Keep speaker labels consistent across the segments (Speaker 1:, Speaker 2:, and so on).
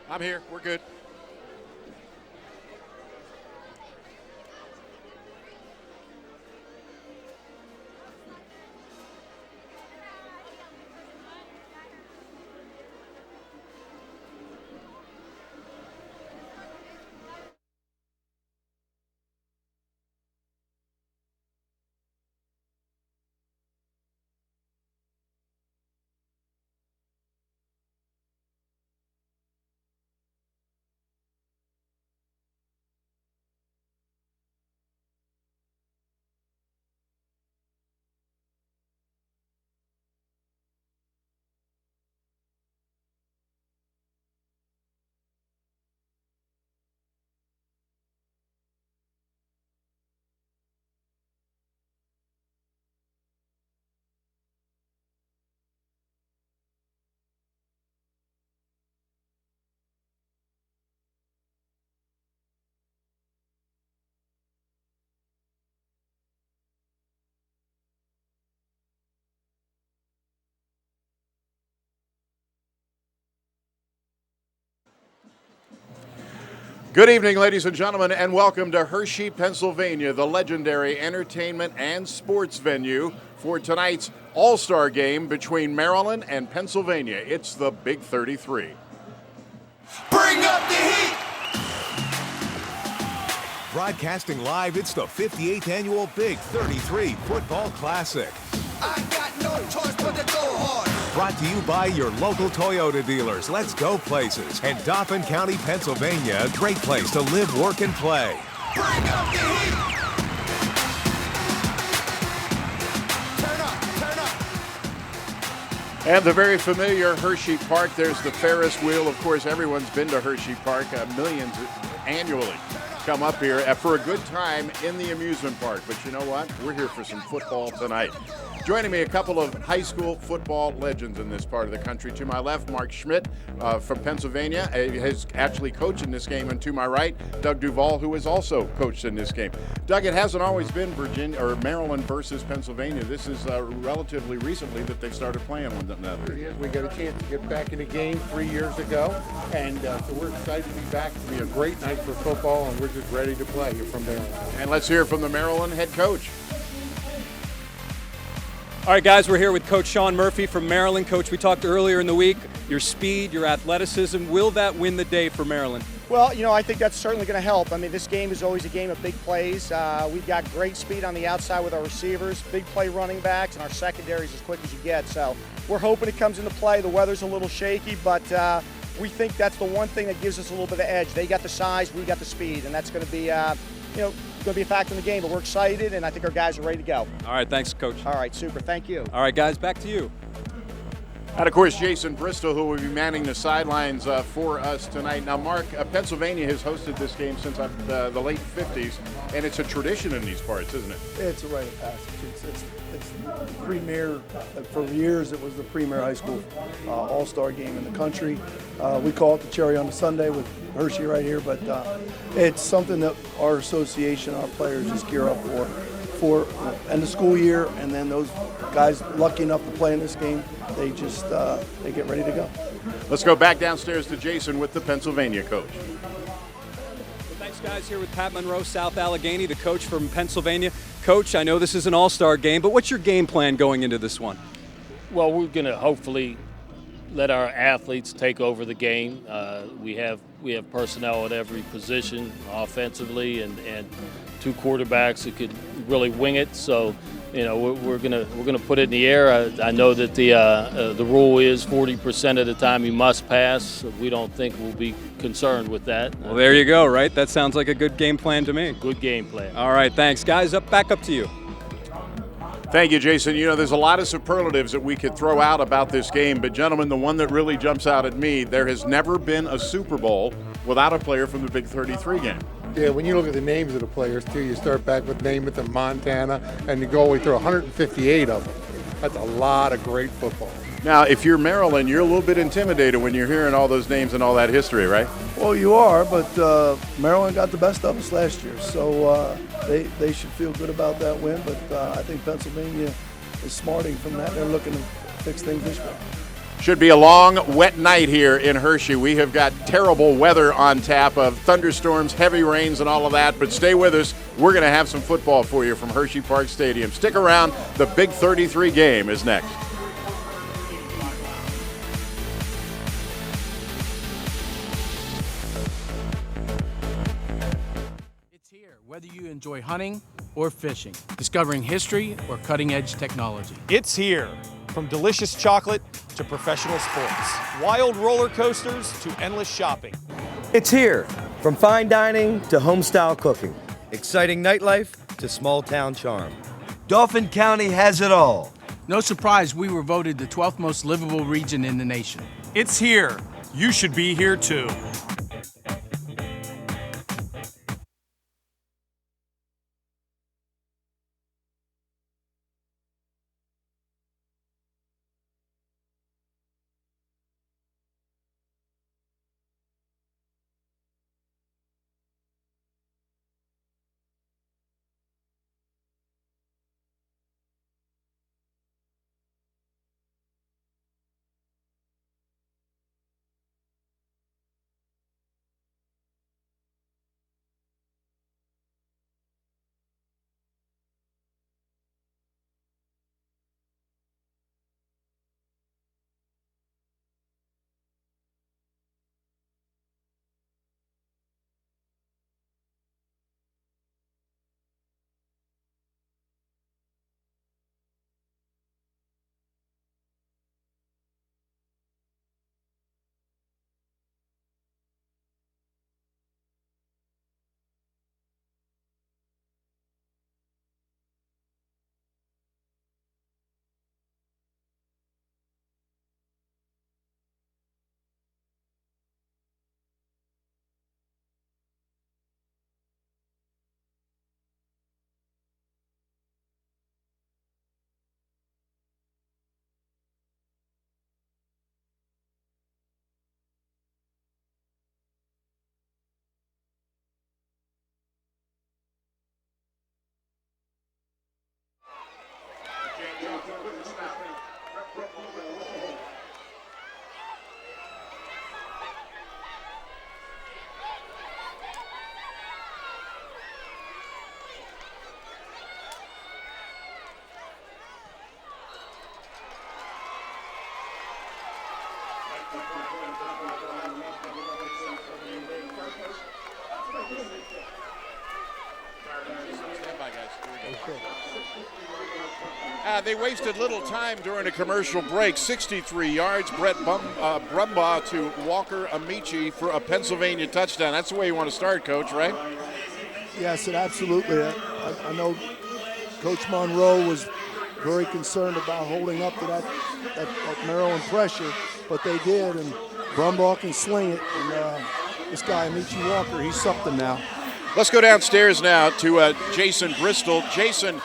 Speaker 1: I'm here. We're good. Good evening, ladies and gentlemen, and welcome to Hershey, Pennsylvania, the legendary entertainment and sports venue for tonight's All-Star game between Maryland and Pennsylvania. It's the Big 33.
Speaker 2: Bring up the heat!
Speaker 3: Broadcasting live, it's the 58th annual Big 33 Football Classic.
Speaker 2: I got no choice but to go hard.
Speaker 3: Brought to you by your local Toyota dealers. Let's go places. And Dauphin County, Pennsylvania, a great place to live, work, and play.
Speaker 2: Bring up the heat! Turn up.
Speaker 1: And the very familiar Hershey Park, there's the Ferris wheel. Of course, everyone's been to Hershey Park. Millions annually come up here for a good time in the amusement park. But you know what? We're here for some football tonight. Joining me, a couple of high school football legends in this part of the country. To my left, Mark Schmidt from Pennsylvania, has actually coached in this game. And to my right, Doug Duval, who has also coached in this game. Doug, it hasn't always been Virginia or Maryland versus Pennsylvania. This is relatively recently that they started playing one another.
Speaker 4: We got a chance to get back in the game 3 years ago, and so we're excited to be back. It's going to be a great night for football, and we're just ready to play here from Maryland.
Speaker 1: And let's hear from the Maryland head coach.
Speaker 5: All right, guys, we're here with Coach Sean Murphy from Maryland. Coach, we talked earlier in the week, your speed, your athleticism, will that win the day for Maryland?
Speaker 6: Well, I think that's certainly going to help. I mean, this game is always a game of big plays. We've got great speed on the outside with our receivers, big play running backs, and our secondary is as quick as you get. So we're hoping it comes into play. The weather's a little shaky, but we think that's the one thing that gives us a little bit of edge. They got the size, we got the speed, and that's going to be, going to be a factor in the game, but we're excited, and I think our guys are ready to go.
Speaker 5: All right, thanks, Coach.
Speaker 6: All right, super. Thank you.
Speaker 5: All right, guys, back to you.
Speaker 1: And, of course, Jason Bristol, who will be manning the sidelines for us tonight. Now, Mark, Pennsylvania has hosted this game since the late 50s, and it's a tradition in these parts, isn't it?
Speaker 7: It's a rite of passage. It's premier. For years, it was the premier high school all-star game in the country. We call it the cherry on the sundae with Hershey right here, but it's something that our association, our players just gear up for end of school year, and then those guys lucky enough to play in this game, they just they get ready to go.
Speaker 1: Let's go back downstairs to Jason with the Pennsylvania coach.
Speaker 5: Thanks, guys. Here with Pat Monroe, South Allegheny, the coach from Pennsylvania. Coach, I know this is an all-star game, but what's your game plan going into this one?
Speaker 8: Well, we're going to hopefully let our athletes take over the game. We have personnel at every position offensively, and two quarterbacks that could really wing it. So, we're gonna put it in the air. I know that the rule is 40% of the time you must pass. We don't think we'll be concerned with that.
Speaker 5: Well, there you go, right? That sounds like a good game plan to me.
Speaker 8: Good game plan.
Speaker 5: All right, thanks, guys. Back up to you.
Speaker 1: Thank you, Jason. There's a lot of superlatives that we could throw out about this game, but gentlemen, the one that really jumps out at me, there has never been a Super Bowl without a player from the Big 33 game.
Speaker 4: Yeah, when you look at the names of the players, too, you start back with Namath and Montana, and you go all the way through 158 of them. That's a lot of great football.
Speaker 1: Now, if you're Maryland, you're a little bit intimidated when you're hearing all those names and all that history, right?
Speaker 7: Well, you are, but Maryland got the best of us last year, so they should feel good about that win. But I think Pennsylvania is smarting from that. They're looking to fix things this way.
Speaker 1: Should be a long, wet night here in Hershey. We have got terrible weather on tap of thunderstorms, heavy rains, and all of that. But stay with us. We're going to have some football for you from Hershey Park Stadium. Stick around. The Big 33 game is next.
Speaker 9: It's here, whether you enjoy hunting or fishing, discovering history or cutting-edge technology.
Speaker 10: It's here. From delicious chocolate to professional sports, wild roller coasters to endless shopping.
Speaker 11: It's here, from fine dining to home-style cooking, exciting nightlife to small-town charm. Dauphin County has it all.
Speaker 9: No surprise we were voted the 12th most livable region in the nation.
Speaker 10: It's here. You should be here too.
Speaker 1: They wasted little time during a commercial break. 63 yards, Brett Brumbaugh to Walker Amici for a Pennsylvania touchdown. That's the way you want to start, Coach, right?
Speaker 7: Yes, absolutely. I know Coach Monroe was very concerned about holding up to that Maryland pressure, but they did, and Brumbaugh can sling it. And this guy, Amici Walker, he's something now.
Speaker 1: Let's go downstairs now to Jason Bristol. Jason,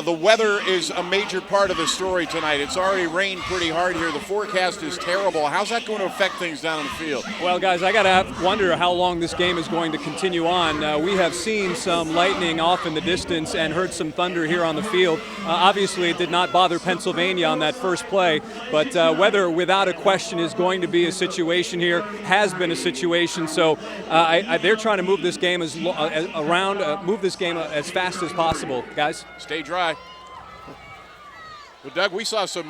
Speaker 1: the weather is a major part of the story tonight. It's already rained pretty hard here. The forecast is terrible. How's that going to affect things down in the field?
Speaker 5: Well, guys, I got to wonder how long this game is going to continue on. We have seen some lightning off in the distance and heard some thunder here on the field. Obviously, it did not bother Pennsylvania on that first play, but weather, without a question, is going to be a situation here, has been a situation. So they're trying to move this game move this game as fast as possible, guys.
Speaker 1: Stay dry. Well, Doug, we saw some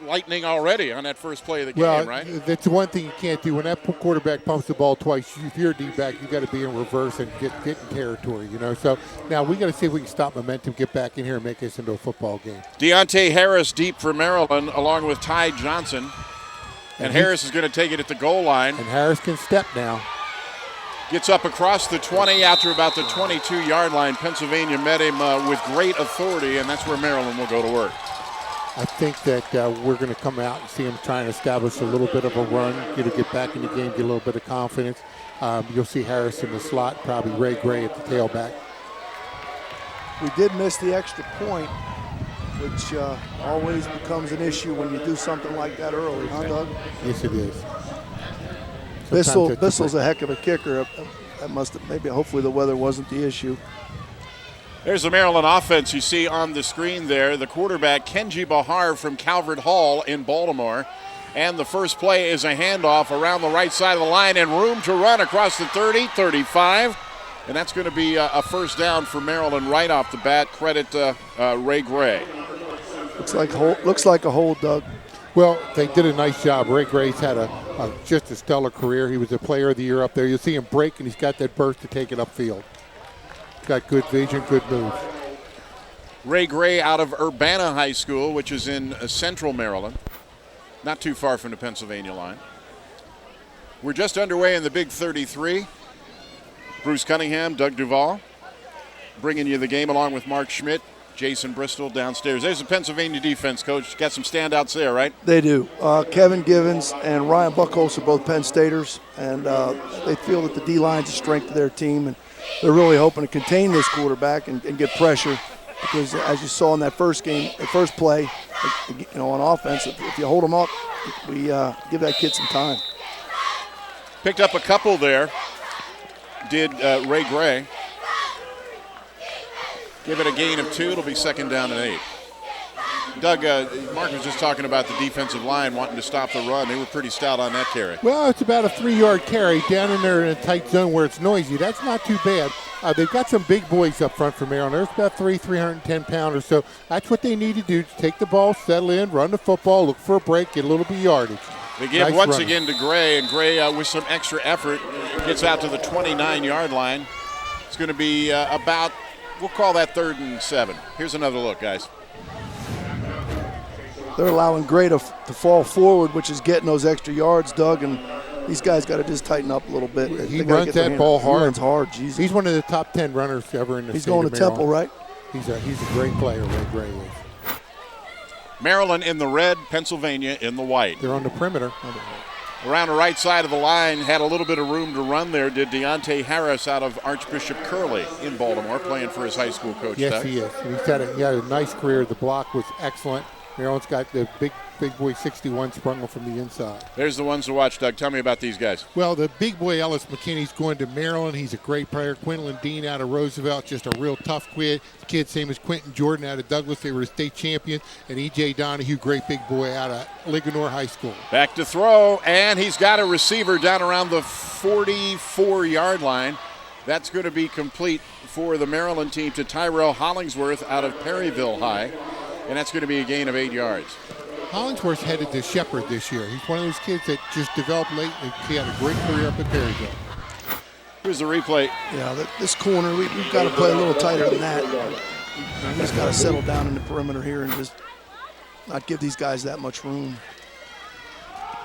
Speaker 1: lightning already on that first play of the game, right?
Speaker 4: That's the one thing you can't do. When that quarterback pumps the ball twice, if you're a D-back, you got to be in reverse and get in territory, you know. So now we got to see if we can stop momentum, get back in here, and make this into a football game.
Speaker 1: Deontay Harris deep for Maryland, along with Ty Johnson. And Harris is going to take it at the goal line.
Speaker 4: And Harris can step now.
Speaker 1: Gets up across the 20 after about the 22-yard line. Pennsylvania met him with great authority, and that's where Maryland will go to work.
Speaker 4: I think that we're going to come out and see him trying to establish a little bit of a run, get back in the game, get a little bit of confidence. You'll see Harris in the slot, probably Ray Gray at the tailback.
Speaker 7: We did miss the extra point, which always becomes an issue when you do something like that early, huh, Doug?
Speaker 4: Yes, it is.
Speaker 7: Bissell's a heck of a kicker. That hopefully the weather wasn't the issue.
Speaker 1: There's the Maryland offense you see on the screen there. The quarterback, Kenji Bahar from Calvert Hall in Baltimore. And the first play is a handoff around the right side of the line and room to run across the 30, 35. And that's going to be a first down for Maryland right off the bat. Credit Ray Gray.
Speaker 7: Looks like a hold, Doug.
Speaker 4: Well, they did a nice job. Ray Gray's had just a stellar career. He was a player of the year up there. You'll see him break, and he's got that burst to take it upfield. He's got good vision, good moves.
Speaker 1: Ray Gray out of Urbana High School, which is in central Maryland, not too far from the Pennsylvania line. We're just underway in the Big 33. Bruce Cunningham, Doug Duval, bringing you the game along with Mark Schmidt, Jason Bristol downstairs. There's the Pennsylvania defense, Coach. Got some standouts there, right?
Speaker 7: They do. Kevin Givens and Ryan Buckholz are both Penn Staters, and they feel that the D-line's a strength of their team, and they're really hoping to contain this quarterback and get pressure because, as you saw in that first game, the first play, on offense, if you hold them up, we give that kid some time.
Speaker 1: Picked up a couple there, did Ray Gray. Give it a gain of 2. It'll be second down and 8. Doug, Mark was just talking about the defensive line wanting to stop the run. They were pretty stout on that carry.
Speaker 4: Well, it's about a 3-yard carry down in there in a tight zone where it's noisy. That's not too bad. They've got some big boys up front for Maryland. There's about 310-pounders. So that's what they need to do, to take the ball, settle in, run the football, look for a break, get a little bit of yardage.
Speaker 1: They give once again to Gray, and Gray with some extra effort gets out to the 29-yard line. It's going to be about, we'll call that 3rd and 7. Here's another look, guys.
Speaker 7: They're allowing Gray to fall forward, which is getting those extra yards, Doug, and these guys got to just tighten up a little bit.
Speaker 4: He runs that ball hard.
Speaker 7: He runs hard, Jesus.
Speaker 4: He's one of the top 10 runners ever in the
Speaker 7: He's
Speaker 4: state
Speaker 7: going
Speaker 4: of
Speaker 7: to
Speaker 4: Maryland.
Speaker 7: Temple, right?
Speaker 4: He's a great player, Ray Gray is.
Speaker 1: Maryland in the red, Pennsylvania in the white.
Speaker 4: They're on the perimeter.
Speaker 1: Around the right side of the line, had a little bit of room to run there, did Deontay Harris out of Archbishop Curley in Baltimore, playing for his high school coach.
Speaker 4: Yes,
Speaker 1: Doug.
Speaker 4: he is. And he had a nice career. The block was excellent. Maryland's got the big boy 61 sprung from the inside.
Speaker 1: There's the ones to watch, Doug. Tell me about these guys.
Speaker 4: Well, the big boy Ellis McKinney's going to Maryland. He's a great player. Quinlan Dean out of Roosevelt, just a real tough kid. Same as Quentin Jordan out of Douglas. They were the state champions. And E.J. Donahue, great big boy out of Ligonor High School.
Speaker 1: Back to throw, and he's got a receiver down around the 44-yard line. That's going to be complete for the Maryland team to Tyrell Hollingsworth out of Perryville High. And that's going to be a gain of 8 yards.
Speaker 4: Hollingsworth's headed to Shepherd this year. He's one of those kids that just developed late. He had a great career up at Perryville.
Speaker 1: Here's the replay.
Speaker 7: Yeah, this corner, we've got to play a little tighter than that. We just got to settle down in the perimeter here and just not give these guys that much room.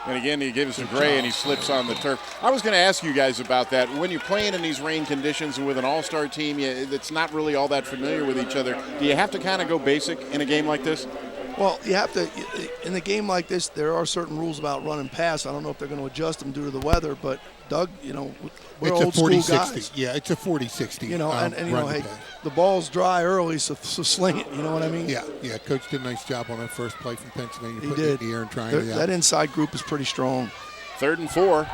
Speaker 1: And again, he gives to Gray, and he slips on the turf. I was going to ask you guys about that. When you're playing in these rain conditions and with an all-star team that's not really all that familiar with each other, do you have to kind of go basic in a game like this?
Speaker 7: Well, you have to. In a game like this, there are certain rules about run and pass. I don't know if they're going to adjust them due to the weather, but Doug, we're
Speaker 4: it's
Speaker 7: old school
Speaker 4: guys.
Speaker 7: It's a 40-60.
Speaker 4: Yeah, it's a 40-60.
Speaker 7: Hey, the ball's dry early, so sling it. You know what I mean?
Speaker 4: Yeah. Coach did a nice job on that first play from Pennsylvania.
Speaker 7: He
Speaker 4: putting
Speaker 7: did.
Speaker 4: It in the air and trying it out.
Speaker 7: That inside group is pretty strong.
Speaker 1: 3rd and 4.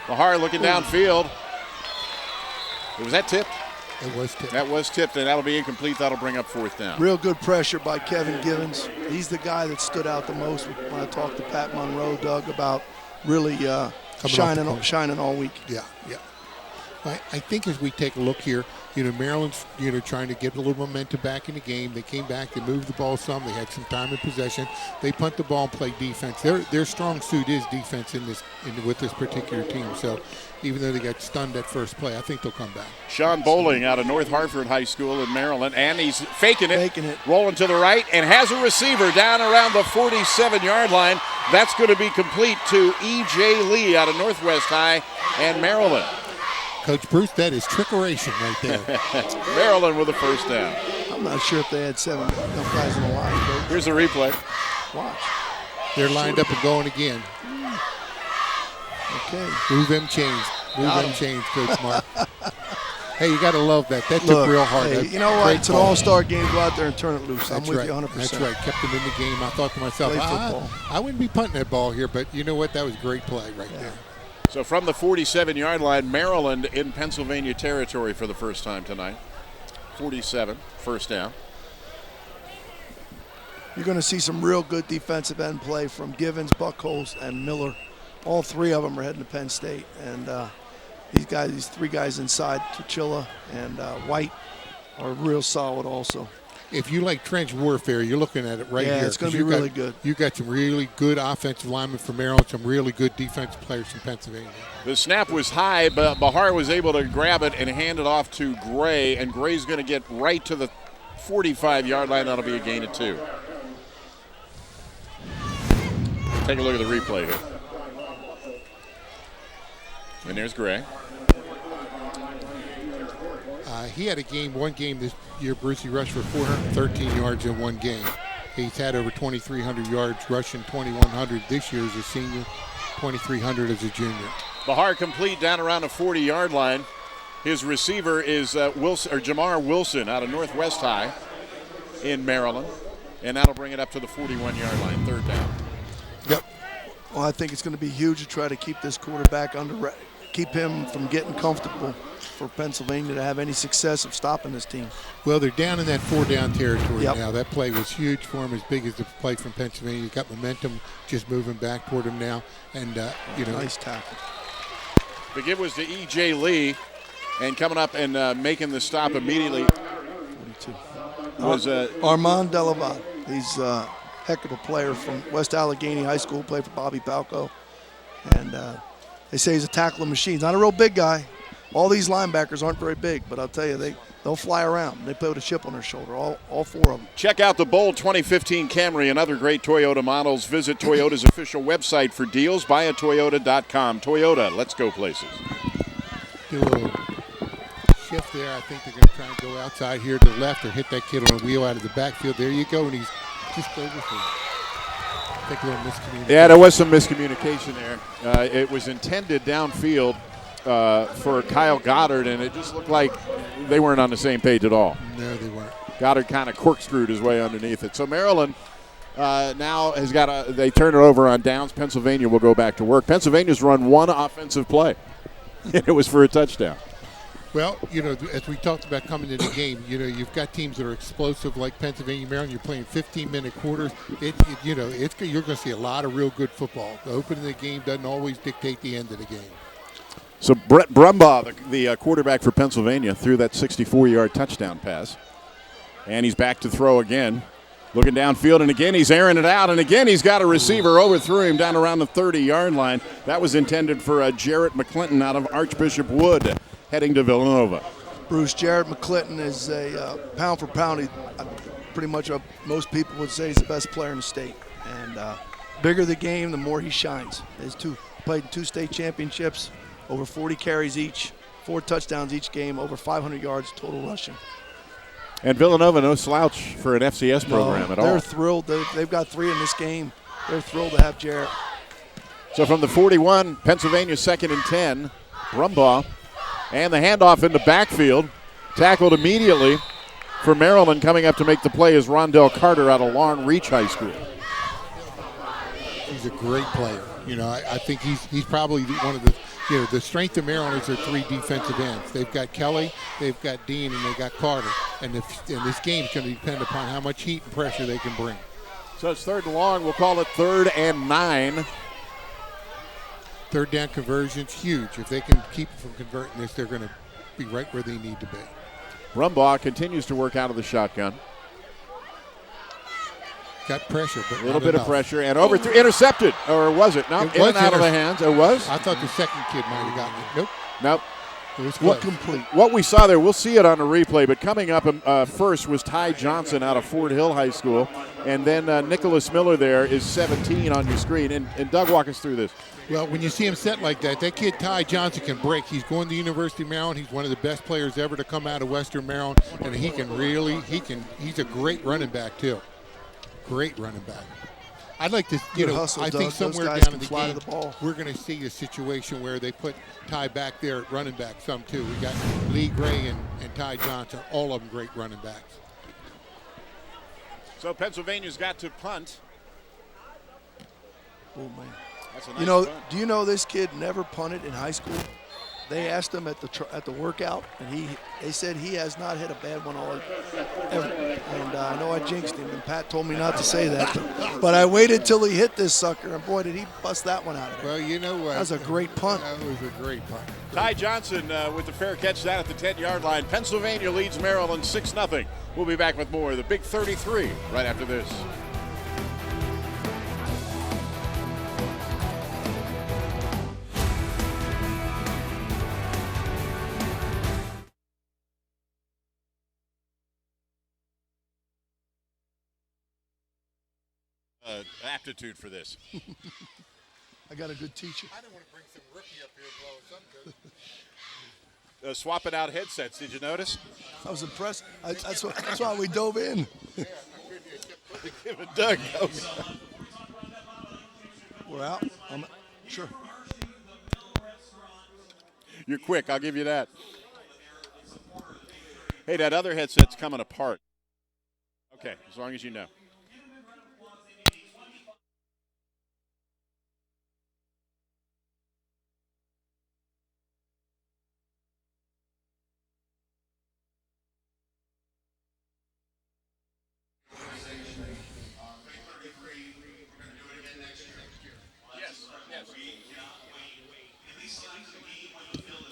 Speaker 1: Lahar looking downfield. Was that tipped?
Speaker 4: It was tipped.
Speaker 1: That was tipped, and that'll be incomplete. That'll bring up 4th down.
Speaker 7: Real good pressure by Kevin Givens. He's the guy that stood out the most when I talked to Pat Monroe, Doug, about really shining all week.
Speaker 4: Yeah. I think as we take a look here, Maryland's trying to get a little momentum back in the game. They came back, they moved the ball some, they had some time in possession. They punt the ball and play defense. Their strong suit is defense with this particular team. So even though they got stunned at first play, I think they'll come back.
Speaker 1: Sean Bowling out of North Hartford High School in Maryland, and he's faking it, rolling to the right, and has a receiver down around the 47-yard line. That's going to be complete to E.J. Lee out of Northwest High and Maryland.
Speaker 4: Coach Bruce, that is trickeration right there.
Speaker 1: Maryland with a first down.
Speaker 7: I'm not sure if they had enough guys in the line, Coach.
Speaker 1: Here's a replay.
Speaker 7: Watch.
Speaker 4: They're lined up and going again.
Speaker 7: Okay.
Speaker 4: Move them chains, Coach Mark. Hey, you got to love that. That took real hard.
Speaker 7: Hey, you know what? It's an all-star game. Go out there and turn it loose. I'm with you 100%.
Speaker 4: That's right. Kept them in the game. I thought to myself, I wouldn't be punting that ball here, but you know what? That was a great play right there.
Speaker 1: So from the 47-yard line, Maryland in Pennsylvania territory for the first time tonight. 47, first down.
Speaker 7: you're going to see some real good defensive end play from Givens, Buckholz, and Miller. All three of them are heading to Penn State. And these three guys inside, Tuchila and White, are real solid also.
Speaker 4: If you like trench warfare, you're looking at it right here.
Speaker 7: Yeah, it's going to be really good.
Speaker 4: You got some really good offensive linemen from Maryland, some really good defensive players from Pennsylvania.
Speaker 1: The snap was high, but Bahar was able to grab it and hand it off to Gray, and Gray's going to get right to the 45-yard line. That'll be a gain of 2. Take a look at the replay here. And there's Gray.
Speaker 4: He had one game this year, Bruce. He rushed for 413 yards in one game. He's had over 2,300 yards rushing, 2,100 this year as a senior, 2,300 as a junior.
Speaker 1: Bahar complete down around the 40-yard line. His receiver is Jamar Wilson out of Northwest High in Maryland, and that'll bring it up to the 41-yard line, 3rd down.
Speaker 7: Yep. Well, I think it's going to be huge to try to keep this quarterback keep him from getting comfortable for Pennsylvania to have any success of stopping this team.
Speaker 4: Well, they're down in that 4-down territory now. That play was huge for him, as big as the play from Pennsylvania. He's got momentum just moving back toward him now. And,
Speaker 7: nice tackle.
Speaker 1: The give was to E.J. Lee, and coming up and making the stop immediately
Speaker 7: 42.
Speaker 1: was
Speaker 7: Armand Delavat. He's a heck of a player from West Allegheny High School, played for Bobby Palco. And they say he's a tackling machine. He's not a real big guy. All these linebackers aren't very big, but I'll tell you, they'll fly around. They play with a chip on their shoulder, all 4 of them.
Speaker 1: Check out the bold 2015 Camry and other great Toyota models. Visit Toyota's official website for deals. Buyatoyota.com. Toyota, let's go places.
Speaker 4: Do a little shift there. I think they're going to try and go outside here to the left or hit that kid on a wheel out of the backfield. There you go, and he's just over for I think a little miscommunication.
Speaker 1: Yeah, there was some miscommunication there. It was intended downfield for Kyle Goddard, and it just looked like they weren't on the same page at all.
Speaker 4: No, they weren't.
Speaker 1: Goddard kind of corkscrewed his way underneath it. So Maryland now has got they turn it over on downs. Pennsylvania will go back to work. Pennsylvania's run one offensive play, and it was for a touchdown.
Speaker 4: Well, as we talked about coming into the game, you've got teams that are explosive like Pennsylvania, Maryland. You're playing 15-minute quarters. You're going to see a lot of real good football. The opening of the game doesn't always dictate the end of the game.
Speaker 1: So Brett Brumbaugh, the quarterback for Pennsylvania, threw that 64-yard touchdown pass. And he's back to throw again. Looking downfield, and again he's airing it out, and again he's got a receiver, overthrew him down around the 30-yard line. That was intended for Jarrett McClinton out of Archbishop Wood, heading to Villanova.
Speaker 7: Bruce, Jarrett McClinton is a pound for pound. Pretty much most people would say he's the best player in the state. And bigger the game, the more he shines. He's played in 2 state championships, over 40 carries each, 4 touchdowns each game, over 500 yards total rushing.
Speaker 1: And Villanova, no slouch for an FCS program at all.
Speaker 7: They're thrilled. They've got 3 in this game. They're thrilled to have Jarrett.
Speaker 1: So from the 41, Pennsylvania 2nd and 10, Brumbaugh, and the handoff in the backfield, tackled immediately for Maryland. Coming up to make the play is Rondell Carter out of Long Reach High School.
Speaker 4: He's a great player. I think he's probably one of the the strength of Maryland is their 3 defensive ends. They've got Kelly, they've got Dean, and they've got Carter. And this game is going to depend upon how much heat and pressure they can bring.
Speaker 1: So it's 3rd and long. We'll call it 3rd and 9.
Speaker 4: 3rd down conversion's huge. If they can keep from converting this, they're going to be right where they need to be.
Speaker 1: Brumbaugh continues to work out of the shotgun.
Speaker 4: Got pressure, but
Speaker 1: a little bit of pressure, and overthrew, intercepted, or was it? No, in and out of the hands. It was.
Speaker 4: I thought the second kid might have gotten it.
Speaker 1: Nope.
Speaker 4: It was close.
Speaker 1: What we saw there, we'll see it on the replay, but coming up first was Ty Johnson out of Fort Hill High School, and then Nicholas Miller there is 17 on your screen. And Doug, walk us through this.
Speaker 4: Well, when you see him set like that kid Ty Johnson can break. He's going to the University of Maryland. He's one of the best players ever to come out of Western Maryland, and he's a great running back too. Great running back. I'd like to, I think somewhere down in the game, we're going to see a situation where they put Ty back there at running back some too. We got Lee Gray and Ty Johnson, all of them great running backs.
Speaker 1: So Pennsylvania's got to punt.
Speaker 7: Oh, man.
Speaker 1: That's a nice punt.
Speaker 7: Do you know this kid never punted in high school? they asked him at the workout, and they said he has not hit a bad one all ever. And I know I jinxed him, and Pat told me not to say that. But I waited till he hit this sucker, and boy, did he bust that one out of there.
Speaker 4: Well, you know what?
Speaker 7: That was a great punt.
Speaker 4: That was a great punt.
Speaker 1: Ty Johnson with the fair catch down at the 10-yard line. Pennsylvania leads Maryland 6-0. We'll be back with more of the Big 33 right after this. Aptitude for this.
Speaker 7: I got a good teacher.
Speaker 4: I don't want to bring some rookie up here, bro.
Speaker 1: Swapping out headsets. Did you notice?
Speaker 7: I was impressed. That's why we dove in.
Speaker 1: Give it Doug.
Speaker 7: We're out. Sure.
Speaker 1: You're quick. I'll give you that. Hey, that other headset's coming apart. Okay, as long as you know.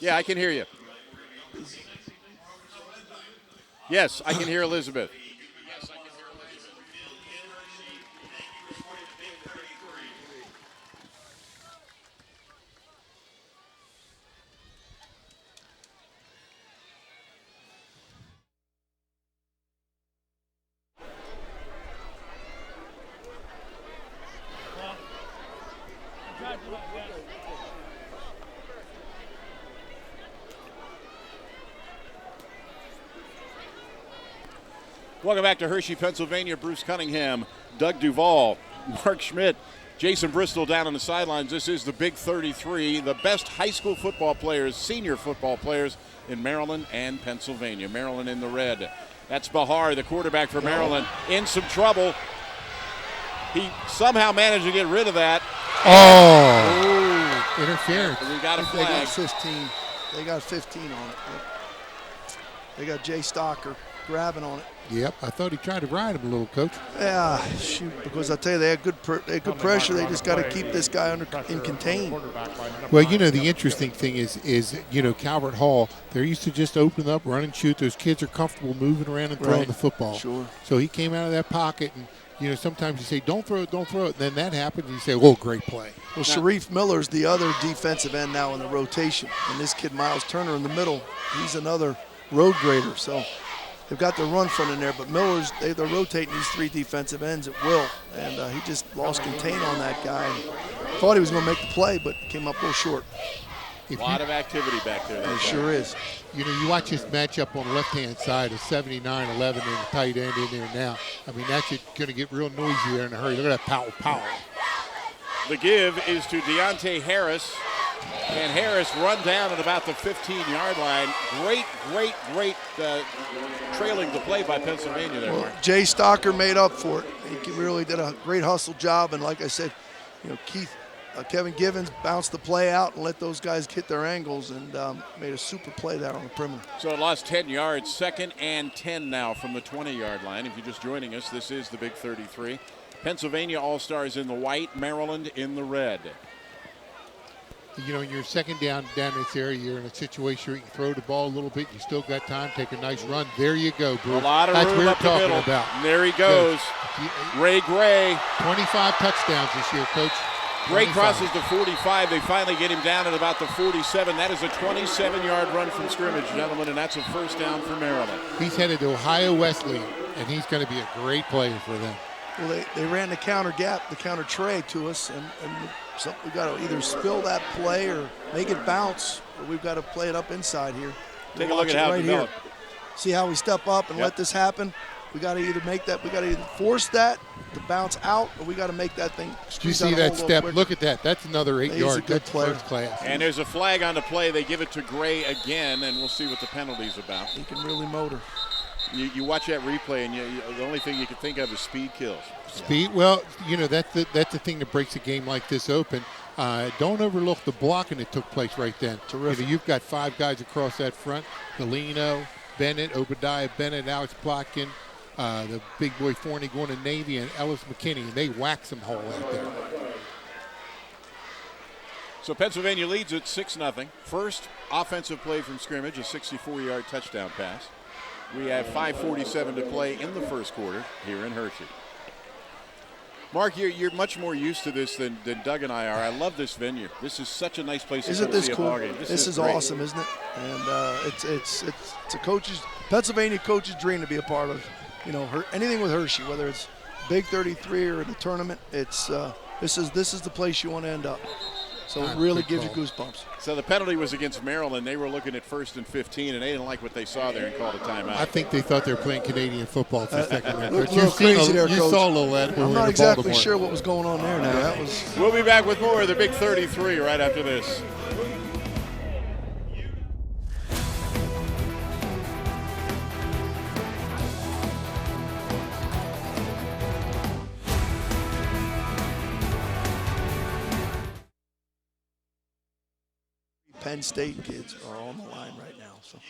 Speaker 1: Yeah, I can hear you. Yes, I can hear Elizabeth. Welcome back to Hershey, Pennsylvania. Bruce Cunningham, Doug Duval, Mark Schmidt, Jason Bristol down on the sidelines. This is the Big 33, the best high school football players, senior football players in Maryland and Pennsylvania. Maryland in the red. That's Bahar, the quarterback for Maryland, in some trouble. He somehow managed to get rid of that.
Speaker 4: Oh, interference.
Speaker 1: We got a flag.
Speaker 7: They got 15. They got 15 on it. They got Jay Stocker grabbing on it.
Speaker 4: Yep, I thought he tried to ride him a little, Coach.
Speaker 7: Yeah, shoot, because I tell you, they had good pressure. They just got to keep this guy in contained.
Speaker 4: Well, you know, the interesting thing is Calvert Hall, they're used to just open up, run and shoot. Those kids are comfortable moving around and throwing the football.
Speaker 7: Sure.
Speaker 4: So he came out of that pocket, and, sometimes you say, don't throw it, don't throw it. And then that happens, and you say, oh, great play.
Speaker 7: Well, Sharif Miller's the other defensive end now in the rotation. And this kid, Miles Turner, in the middle, he's another road grader. So they've got their run front in there, but they're rotating these three defensive ends at will, and he just lost contain on that guy. Thought he was going to make the play, but came up a little short.
Speaker 1: A lot of activity back there.
Speaker 7: It sure is.
Speaker 4: You watch this matchup on the left-hand side of 79-11 and the tight end in there now. I mean, that's going to get real noisy there in a hurry. Look at that power.
Speaker 1: The give is to Deontay Harris. And Harris run down at about the 15-yard line. Great trailing the play by Pennsylvania there, Mark.
Speaker 7: Jay Stocker made up for it. He really did a great hustle job. And like I said, Kevin Givens bounced the play out and let those guys hit their angles and made a super play there on the perimeter.
Speaker 1: So it lost 10 yards. 2nd and 10 now from the 20-yard line. If you're just joining us, this is the Big 33. Pennsylvania All-Stars in the white, Maryland in the red.
Speaker 4: In your second down this area, you're in a situation where you can throw the ball a little bit. You still got time. Take a nice run. There you go, Bruce.
Speaker 1: A lot of
Speaker 4: That's
Speaker 1: room
Speaker 4: what
Speaker 1: up
Speaker 4: we're
Speaker 1: the
Speaker 4: talking
Speaker 1: middle.
Speaker 4: about.
Speaker 1: And there he goes. Ray Gray.
Speaker 4: 25 touchdowns this year, Coach.
Speaker 1: Gray crosses the 45. They finally get him down at about the 47. That is a 27-yard run from scrimmage, gentlemen, and that's a first down for Maryland.
Speaker 4: He's headed to Ohio Wesleyan, and he's going to be a great player for them.
Speaker 7: Well, they ran the counter gap, the counter tray to us, and so we got to either spill that play or make it bounce, or we've got to play it up inside here.
Speaker 1: Take a look at how it developed.
Speaker 7: See how we step up and let this happen? We got to either make that, we got to either force that to bounce out, or we got to make that thing.
Speaker 4: Do you see that step? Look at that. That's another 8 yards. That's first class.
Speaker 1: And there's a flag on the play. They give it to Gray again, and we'll see what the penalty's about.
Speaker 7: He can really motor.
Speaker 1: You watch that replay, and the only thing you can think of is speed kills.
Speaker 4: Speed. Well, that's the thing that breaks a game like this open. Don't overlook the blocking that took place right then.
Speaker 7: Terrific.
Speaker 4: You've got 5 guys across that front. Galeno, Bennett, Obadiah Bennett, Alex Plotkin, the big boy Forney going to Navy, and Ellis McKinney, and they whack some hole out there.
Speaker 1: So Pennsylvania leads at 6-0. First offensive play from scrimmage, a 64-yard touchdown pass. We have 5:47 to play in the first quarter here in Hershey. Mark, you're much more used to this than Doug and I are. I love this venue. This is such a nice place to
Speaker 7: Isn't
Speaker 1: come
Speaker 7: this
Speaker 1: see
Speaker 7: cool?
Speaker 1: a ball game.
Speaker 7: This is
Speaker 1: great.
Speaker 7: awesome, isn't it? And it's a Pennsylvania coach's dream to be a part of. Anything with Hershey, whether it's Big 33 or the tournament. It's this is the place you want to end up. So it really gives you goosebumps.
Speaker 1: So the penalty was against Maryland. They were looking at 1st and 15, and they didn't like what they saw there and called a timeout.
Speaker 4: I think they thought they were playing Canadian football for a second there.
Speaker 7: Looked a
Speaker 4: But
Speaker 7: little crazy there,
Speaker 4: you
Speaker 7: Coach.
Speaker 4: saw a little of that.
Speaker 7: I'm not exactly sure what was going on there now. That was.
Speaker 1: We'll be back with more of the Big 33 right after this.
Speaker 7: Penn State kids are on the line right now. So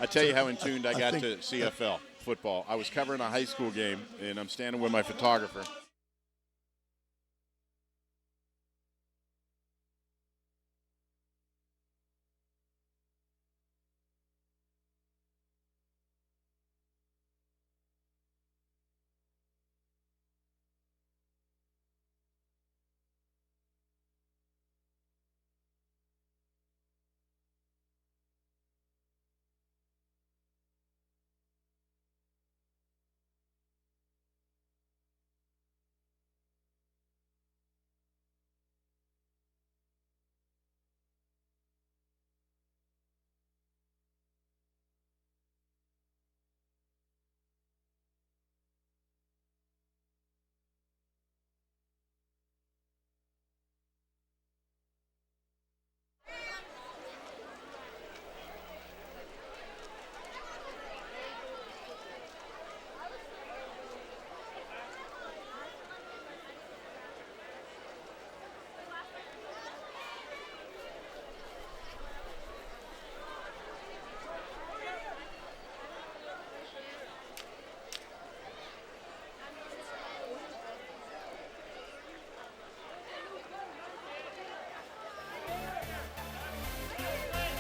Speaker 1: I tell you how in tuned I got
Speaker 7: think-
Speaker 1: to CFL football. I was covering a high school game, and I'm standing with my photographer.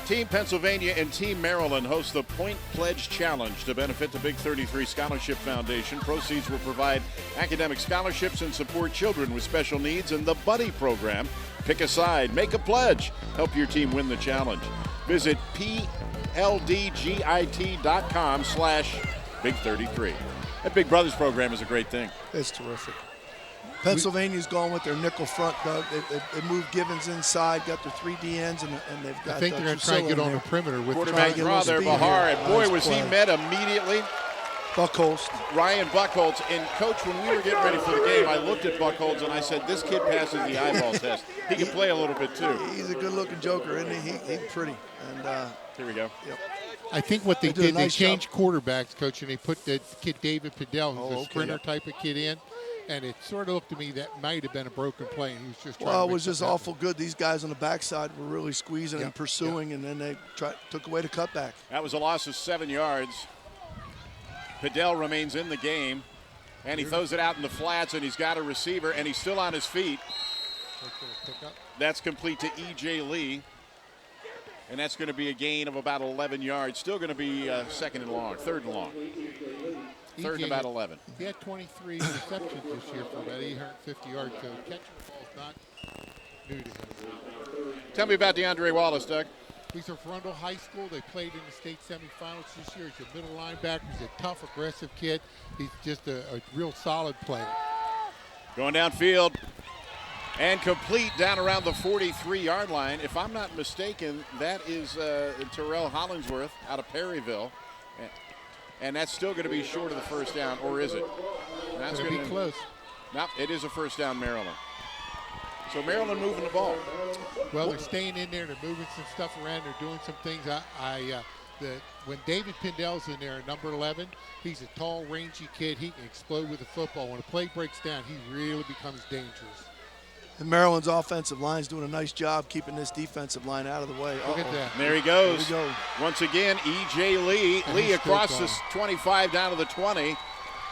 Speaker 1: Team Pennsylvania and Team Maryland host the Point Pledge Challenge to benefit the Big 33 Scholarship Foundation. Proceeds will provide academic scholarships and support children with special needs in the Buddy program. Pick a side, make a pledge, help your team win the challenge. Visit pldgit.com/Big33. That Big Brothers program is a great thing.
Speaker 7: It's terrific. Pennsylvania's going with their nickel front, Doug. They moved Givens inside, got their 3 DNs, and they've got.
Speaker 4: I think they're going to try and get on the perimeter with
Speaker 1: quarterback draw there, Bahar, and boy, was he met immediately.
Speaker 7: Buckholz.
Speaker 1: Ryan Buckholz. And, Coach, when we were getting ready for the game, I looked at Buckholz and I said, this kid passes the eyeball test. He can play a little bit, too.
Speaker 7: He's a good-looking joker, isn't he? He's pretty. And
Speaker 1: here we go.
Speaker 7: Yep.
Speaker 4: I think what they
Speaker 7: They did a
Speaker 4: did, they
Speaker 7: nice
Speaker 4: changed quarterbacks, Coach, and they put the kid David Padell, who's a
Speaker 7: okay.
Speaker 4: sprinter type of kid in. And it sort of looked to me that might have been a broken play, and he was just trying
Speaker 7: Well,
Speaker 4: to
Speaker 7: it was
Speaker 4: make
Speaker 7: just
Speaker 4: something
Speaker 7: awful good. These guys on the backside were really squeezing and
Speaker 4: Yep,
Speaker 7: pursuing, and then they took away the cutback.
Speaker 1: That was a loss of 7 yards. Padell remains in the game, and he throws it out in the flats, and he's got a receiver, and he's still on his feet. That's complete to E.J. Lee, and that's going to be a gain of about 11 yards. Still going to be third and long. Third and about 11.
Speaker 4: He had 23 receptions this year for about 850 yards, so catching the ball is not new to him.
Speaker 1: Tell me about DeAndre Wallace, Doug.
Speaker 4: He's from Arundel High School. They played in the state semifinals this year. He's a middle linebacker. He's a tough, aggressive kid. He's just a real solid player.
Speaker 1: Going downfield and complete down around the 43-yard line. If I'm not mistaken, that is Terrell Hollingsworth out of Perryville. And that's still going to be short of the first down, or is it? That's
Speaker 4: going to be close.
Speaker 1: No, it is a first down, Maryland. So Maryland moving the ball.
Speaker 4: Well, they're staying in there. They're moving some stuff around. They're doing some things. When David Pindell's in there at number 11, he's a tall, rangy kid. He can explode with the football. When a play breaks down, he really becomes dangerous.
Speaker 7: Maryland's offensive line is doing a nice job keeping this defensive line out of the way.
Speaker 4: Look at that.
Speaker 1: There he goes.
Speaker 7: There we go.
Speaker 1: Once again, E.J. Lee.
Speaker 4: And
Speaker 1: Lee
Speaker 4: he's
Speaker 1: across
Speaker 4: still
Speaker 1: the
Speaker 4: gone.
Speaker 1: 25 down to the 20.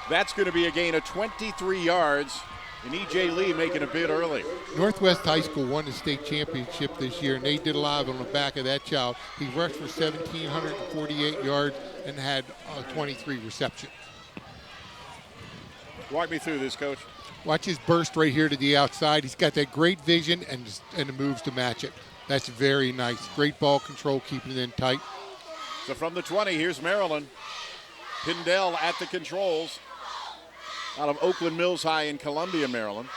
Speaker 1: That's going to be a gain of 23 yards. And E.J. Lee making a bid early.
Speaker 4: Northwest High School won the state championship this year, and they did a live on the back of that child. He rushed for 1,748 yards and had 23 receptions.
Speaker 1: Walk me through this, Coach.
Speaker 4: Watch his burst right here to the outside. He's got that great vision and the moves to match it. That's very nice. Great ball control, keeping it in tight.
Speaker 1: So from the 20, here's Maryland. Pindell at the controls out of Oakland Mills High in Columbia, Maryland.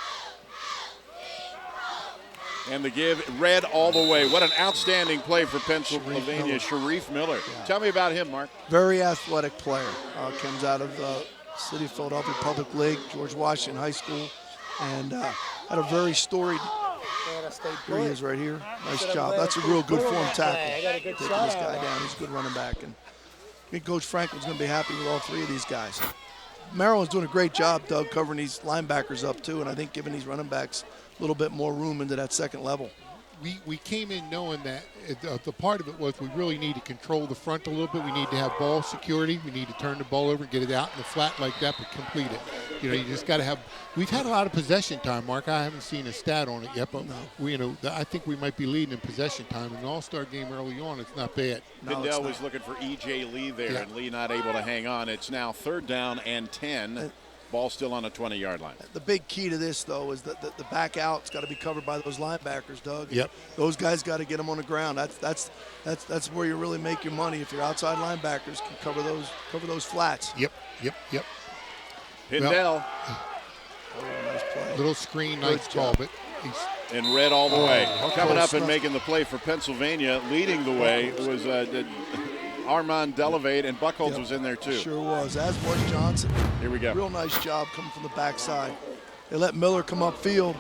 Speaker 1: And the give, red all the way. What an outstanding play for Pennsylvania, Sharif Miller. Yeah. Tell me about him, Mark.
Speaker 7: Very athletic player. Comes out of City of Philadelphia Public League, George Washington High School, and had a very storied. Here he is right here. Nice job. That's a real good form tackle. Taking this guy down. He's a good running back. And I think Coach Franklin's going to be happy with all three of these guys. Maryland's doing a great job, Doug, covering these linebackers up too, and I think giving these running backs a little bit more room into that second level.
Speaker 4: We came in knowing that the part of it was we really need to control the front a little bit. We need to have ball security. We need to turn the ball over and get it out in the flat like that, but complete it. You know, you just got to have. We've had a lot of possession time, Mark. I haven't seen a stat on it yet, but I think we might be leading in possession time. In an All-Star game early on, it's not bad.
Speaker 1: Pindell was looking for E.J. Lee there, and Lee not able to hang on. It's now 3rd down and 10. Ball still on a 20-yard line.
Speaker 7: The big key to this, though, is that the back out's got to be covered by those linebackers, Doug.
Speaker 4: Yep.
Speaker 7: Those guys got to get them on the ground. That's where you really make your money. If your outside linebackers can cover those flats.
Speaker 4: Yep.
Speaker 1: Pindell.
Speaker 7: Nice play.
Speaker 4: Little screen, nice call, but he's
Speaker 1: and red all the way. Coming up and making the play for Pennsylvania, leading the way was Armand Delavade, and Buchholz was in there too.
Speaker 7: Sure was, as was Johnson.
Speaker 1: Here we go.
Speaker 7: Real nice job coming from the backside. They let Miller come upfield.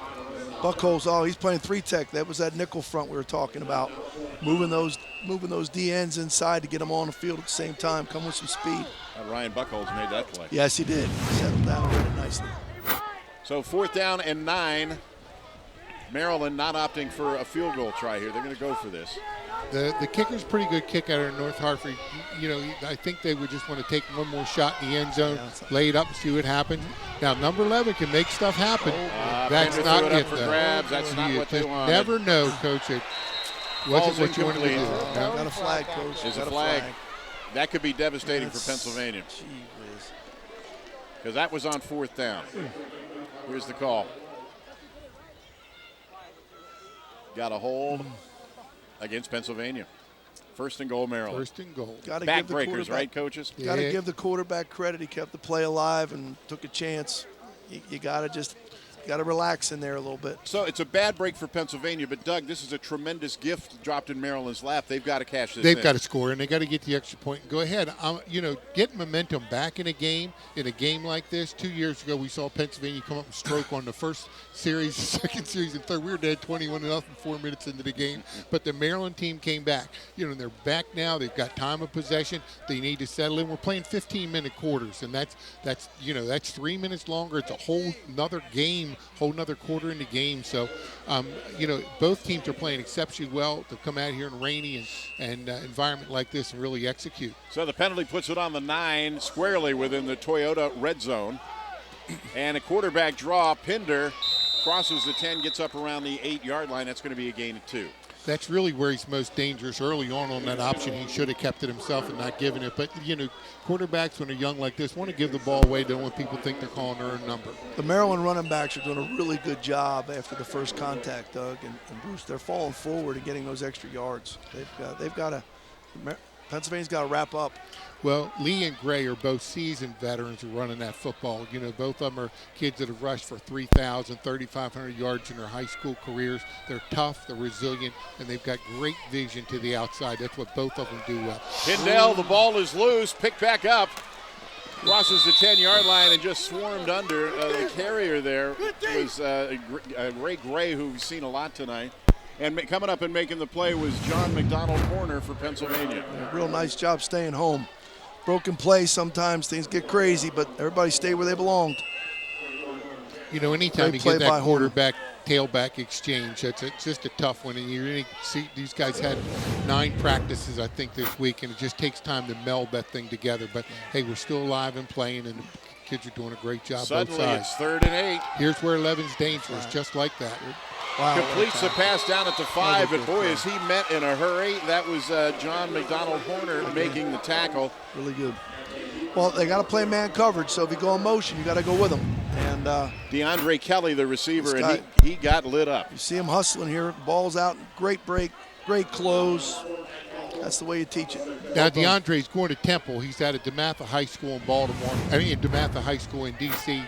Speaker 7: Buchholz, he's playing 3-tech. That was that nickel front we were talking about. Moving those DNs inside to get them on the field at the same time. Come with some speed.
Speaker 1: Ryan Buchholz made that play.
Speaker 7: Yes, he did. He settled down and read it nicely.
Speaker 1: So 4th down and 9. Maryland not opting for a field goal try here. They're going to go for this.
Speaker 4: The kicker's pretty good kick out of North Hartford. You know, I think they would just want to take one more shot in the end zone, lay it up and see what happens. Now, number 11 can make stuff happen. That's not it,
Speaker 1: for grabs. That's not what they want.
Speaker 4: Never know, Coach. It wasn't what you wanted to do.
Speaker 7: No? Got a flag, Coach.
Speaker 1: There's a flag. That could be devastating for Pennsylvania. Because that was on 4th down. Here's the call. Got a hold against Pennsylvania. 1st and goal, Maryland.
Speaker 4: 1st and goal.
Speaker 1: Backbreakers, right, coaches?
Speaker 7: Got to give the quarterback credit. He kept the play alive and took a chance. You got to relax in there a little bit.
Speaker 1: So it's a bad break for Pennsylvania, but Doug, this is a tremendous gift dropped in Maryland's lap. They've got to cash this in.
Speaker 4: They've got to score, and they got to get the extra point and go ahead. Get momentum back in a game like this. 2 years ago, we saw Pennsylvania come up and stroke on the first series, second series, and third. We were dead 21-0, 4 minutes into the game, but the Maryland team came back. They're back now. They've got time of possession. They need to settle in. We're playing 15-minute quarters, and that's 3 minutes longer. It's a whole nother game, whole nother quarter in the game. So, both teams are playing exceptionally well to come out here in rainy and environment like this and really execute.
Speaker 1: So the penalty puts it on the 9, squarely within the Toyota red zone. And a quarterback draw. Pinder crosses the 10, gets up around the 8-yard line. That's going to be a gain of 2.
Speaker 4: That's really where he's most dangerous early on that option. He should have kept it himself and not given it. But, quarterbacks when they're young like this want to give the ball away. Don't want people to think they're calling their own number.
Speaker 7: The Maryland running backs are doing a really good job after the first contact, Doug and Bruce. They're falling forward and getting those extra yards. Pennsylvania's got to wrap up.
Speaker 4: Well, Lee and Gray are both seasoned veterans who are running that football. Both of them are kids that have rushed for 3,000, 3,500 yards in their high school careers. They're tough, they're resilient, and they've got great vision to the outside. That's what both of them do well.
Speaker 1: Pindell, the ball is loose, picked back up, crosses the 10-yard line and just swarmed under. The carrier there was Ray Gray, who we've seen a lot tonight. And coming up and making the play was John McDonald Corner for Pennsylvania.
Speaker 7: Real nice job staying home. Broken play, sometimes things get crazy, but everybody stay where they belonged.
Speaker 4: You know, anytime
Speaker 7: Great
Speaker 4: you get
Speaker 7: play by
Speaker 4: that
Speaker 7: Horner.
Speaker 4: quarterback tailback exchange, it's just a tough one. And you really see these guys had 9 practices, I think, this week, and it just takes time to meld that thing together. But hey, we're still alive and playing, and the kids are doing a great job
Speaker 1: Suddenly
Speaker 4: both
Speaker 1: it's
Speaker 4: sides.
Speaker 1: 3rd and 8.
Speaker 4: Here's where 11's dangerous, just like that.
Speaker 7: Wow,
Speaker 1: Completes the pass down at the 5,
Speaker 7: That
Speaker 1: and
Speaker 7: was a good
Speaker 1: boy,
Speaker 7: play.
Speaker 1: is he met in a hurry. That was John McDonald Horner making the tackle.
Speaker 7: Really good. Well, they got to play man coverage, so if you go in motion, you got to go with them. And
Speaker 1: DeAndre Kelly, the receiver,
Speaker 7: This
Speaker 1: and he got lit up.
Speaker 7: you see him hustling here. Ball's out. Great break. Great close. That's the way you teach it.
Speaker 4: Now, DeAndre's going to Temple. He's at a DeMatha High School in Baltimore. I mean, DeMatha High School in D.C.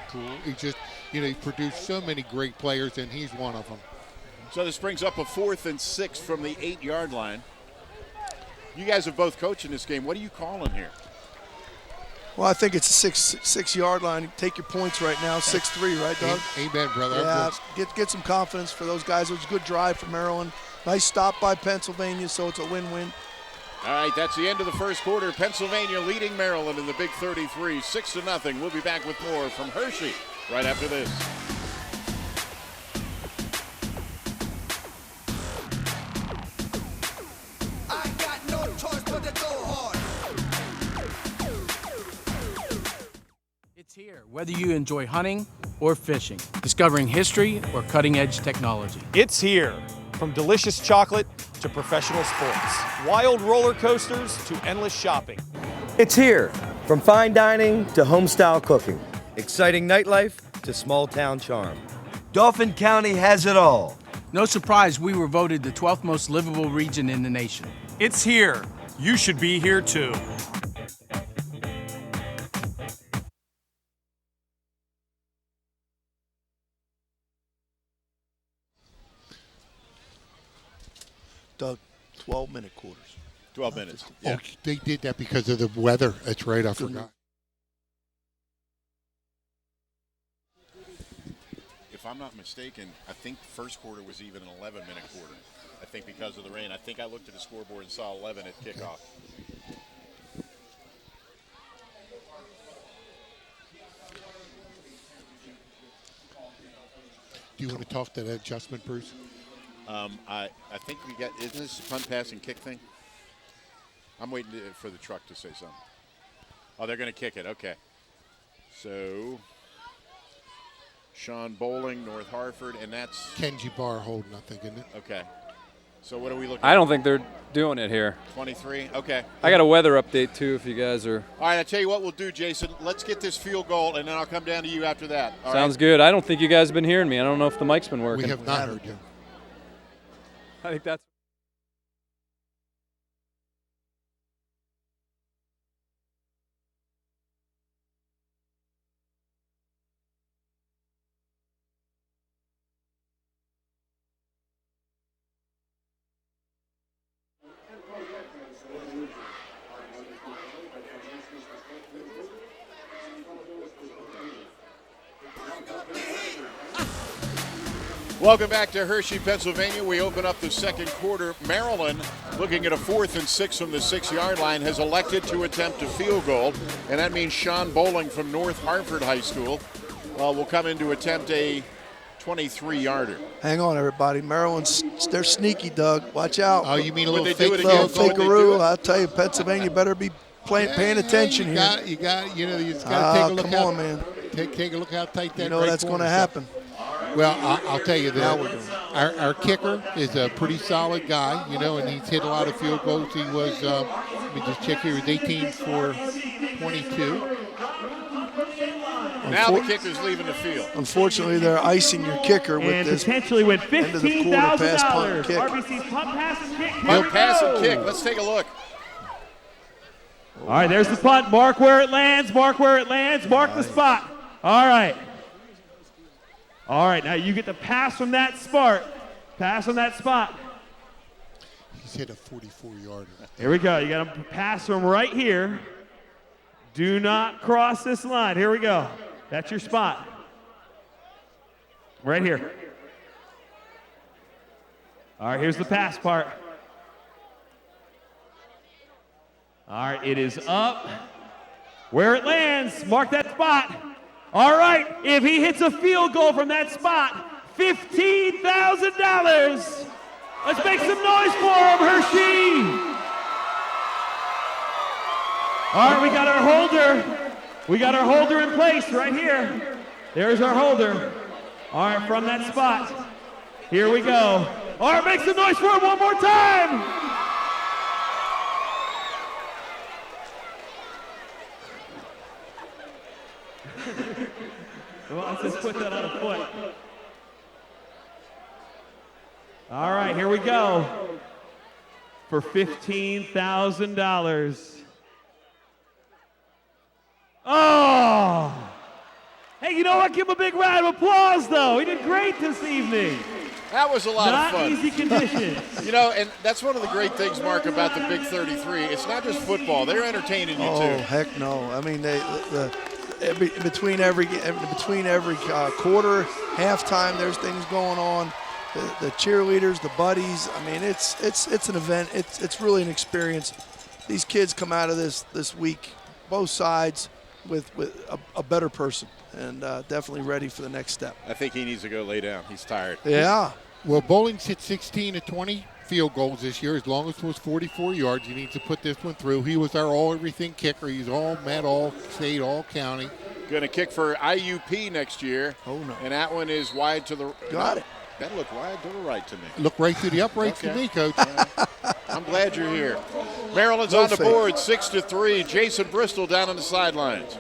Speaker 4: He just, you know, he produced so many great players, and he's one of them.
Speaker 1: So this brings up a 4th and 6 from the 8-yard line. You guys have both coached in this game. What are you calling here?
Speaker 7: Well, I think it's a six-yard line. You take your points right now, 6-3, right, Doug?
Speaker 4: Amen, brother.
Speaker 7: Yeah, get some confidence for those guys. It was a good drive for Maryland. Nice stop by Pennsylvania, so it's a win-win.
Speaker 1: All right, that's the end of the first quarter. Pennsylvania leading Maryland in the Big 33, 6-0. We'll be back with more from Hershey right after this.
Speaker 2: I got no choice but to go hard.
Speaker 9: It's here, whether you enjoy hunting or fishing, discovering history or cutting-edge technology.
Speaker 10: It's here. From delicious chocolate to professional sports, wild roller coasters to endless shopping.
Speaker 11: It's here. From fine dining to home-style cooking, exciting nightlife to small-town charm. Dauphin County has it all.
Speaker 9: No surprise we were voted the 12th most livable region in the nation.
Speaker 10: It's here. You should be here too.
Speaker 7: Doug, 12-minute quarters.
Speaker 1: 12 minutes.
Speaker 4: Oh,
Speaker 1: Yeah.
Speaker 4: they did that because of the weather. That's right, I forgot.
Speaker 1: If I'm not mistaken, I think first quarter was even an 11-minute quarter. I think because of the rain. I think I looked at the scoreboard and saw 11 at kickoff.
Speaker 4: Do you want to talk to that adjustment, Bruce?
Speaker 1: I think we got, isn't this a punt, pass, and kick thing? I'm waiting for the truck to say something. Oh, they're going to kick it. Okay. So, Sean Bowling, North Hartford, and that's
Speaker 4: Kenji Barr holding, I think, isn't it?
Speaker 1: okay. So what are we looking
Speaker 5: I
Speaker 1: at?
Speaker 5: don't think they're doing it here.
Speaker 1: 23? Okay.
Speaker 5: I got a weather update, too, if you guys are.
Speaker 1: All right, I tell you what we'll do, Jason. Let's get this field goal, and then I'll come down to you after that. All
Speaker 5: Sounds
Speaker 1: right?
Speaker 5: good. I don't think you guys have been hearing me. I don't know if the mic's been working.
Speaker 4: We have not heard you.
Speaker 5: I think that's.
Speaker 1: Welcome back to Hershey, Pennsylvania. We open up the second quarter. Maryland, looking at a 4th and 6 from the 6-yard line, has elected to attempt a field goal, and that means Sean Bowling from North Hartford High School will come in to attempt a 23-yarder.
Speaker 7: Hang on, everybody. Maryland's, they're sneaky, Doug. Watch out.
Speaker 4: Oh, you mean a
Speaker 1: Would
Speaker 4: little
Speaker 1: they do
Speaker 4: fake
Speaker 1: it
Speaker 7: Little
Speaker 1: again? Would they do
Speaker 7: fakeroo.
Speaker 1: it?
Speaker 7: I'll tell you, Pennsylvania better be paying attention
Speaker 4: you
Speaker 7: here.
Speaker 4: You got, you know, you just got to take a look.
Speaker 7: Come on, man.
Speaker 4: Take a look how tight that.
Speaker 7: You know
Speaker 4: right
Speaker 7: that's going
Speaker 4: corner's
Speaker 7: to
Speaker 4: up.
Speaker 7: happen.
Speaker 4: Well, I'll tell you
Speaker 7: Now
Speaker 4: that
Speaker 7: we're doing
Speaker 4: our kicker is a pretty solid guy, you know, and he's hit a lot of field goals. He was, let me just check here, he was 18 for 22.
Speaker 1: Now the kicker's leaving the field.
Speaker 7: Unfortunately, they're icing your kicker with
Speaker 12: And
Speaker 7: this
Speaker 12: potentially with
Speaker 7: end of the quarter pass punt
Speaker 12: $15,000.
Speaker 7: kick.
Speaker 12: RBC's punt, pass, and kick.
Speaker 1: He'll
Speaker 12: Here we
Speaker 1: pass and
Speaker 12: go.
Speaker 1: kick. Let's take a look.
Speaker 12: All right, there's the punt. Mark where it lands. Mark where it lands. Mark the spot. All right. All right, now you get the pass from that spot. Pass on that spot.
Speaker 4: He's hit a 44-yarder.
Speaker 12: Here we go. You got to pass from right here. Do not cross this line. Here we go. That's your spot. Right here. All right, here's the pass part. All right, it is up. Where it lands, mark that spot. All right, if he hits a field goal from that spot, $15,000. Let's make some noise for him, Hershey. All right, we got our holder. We got our holder in place right here. There's our holder. All right, from that spot. Here we go. All right, make some noise for him one more time. Well, let's just put that on a foot. All right, here we go. For $15,000. Oh! Hey, you know what? Give him a big round of applause, though. He did great this evening.
Speaker 1: That was a lot of fun.
Speaker 12: Not easy conditions.
Speaker 1: You know, and that's one of the great things, Mark, about the Big 33. It's not just football. They're entertaining you, too.
Speaker 7: Oh, heck no. I mean, between every quarter, halftime, there's things going on. The cheerleaders, the buddies. I mean, it's an event. It's really an experience. These kids come out of this week, both sides, with a better person, and definitely ready for the next step.
Speaker 1: I think he needs to go lay down. He's tired.
Speaker 7: Yeah.
Speaker 4: Well, Bowling's hit 16 of 20 field goals this year. As long as it was 44 yards, he needs to put this one through. He was our all-everything kicker. He's all-met, all-state, all-county.
Speaker 1: Going to kick for IUP next year.
Speaker 7: Oh, no.
Speaker 1: And that one is wide to the –
Speaker 7: Got it.
Speaker 1: That looked wide to the right to me.
Speaker 4: Look right through the uprights to me, Coach.
Speaker 1: I'm glad you're here. Maryland's on the board, 6-3. Jason Bristol down on the sidelines.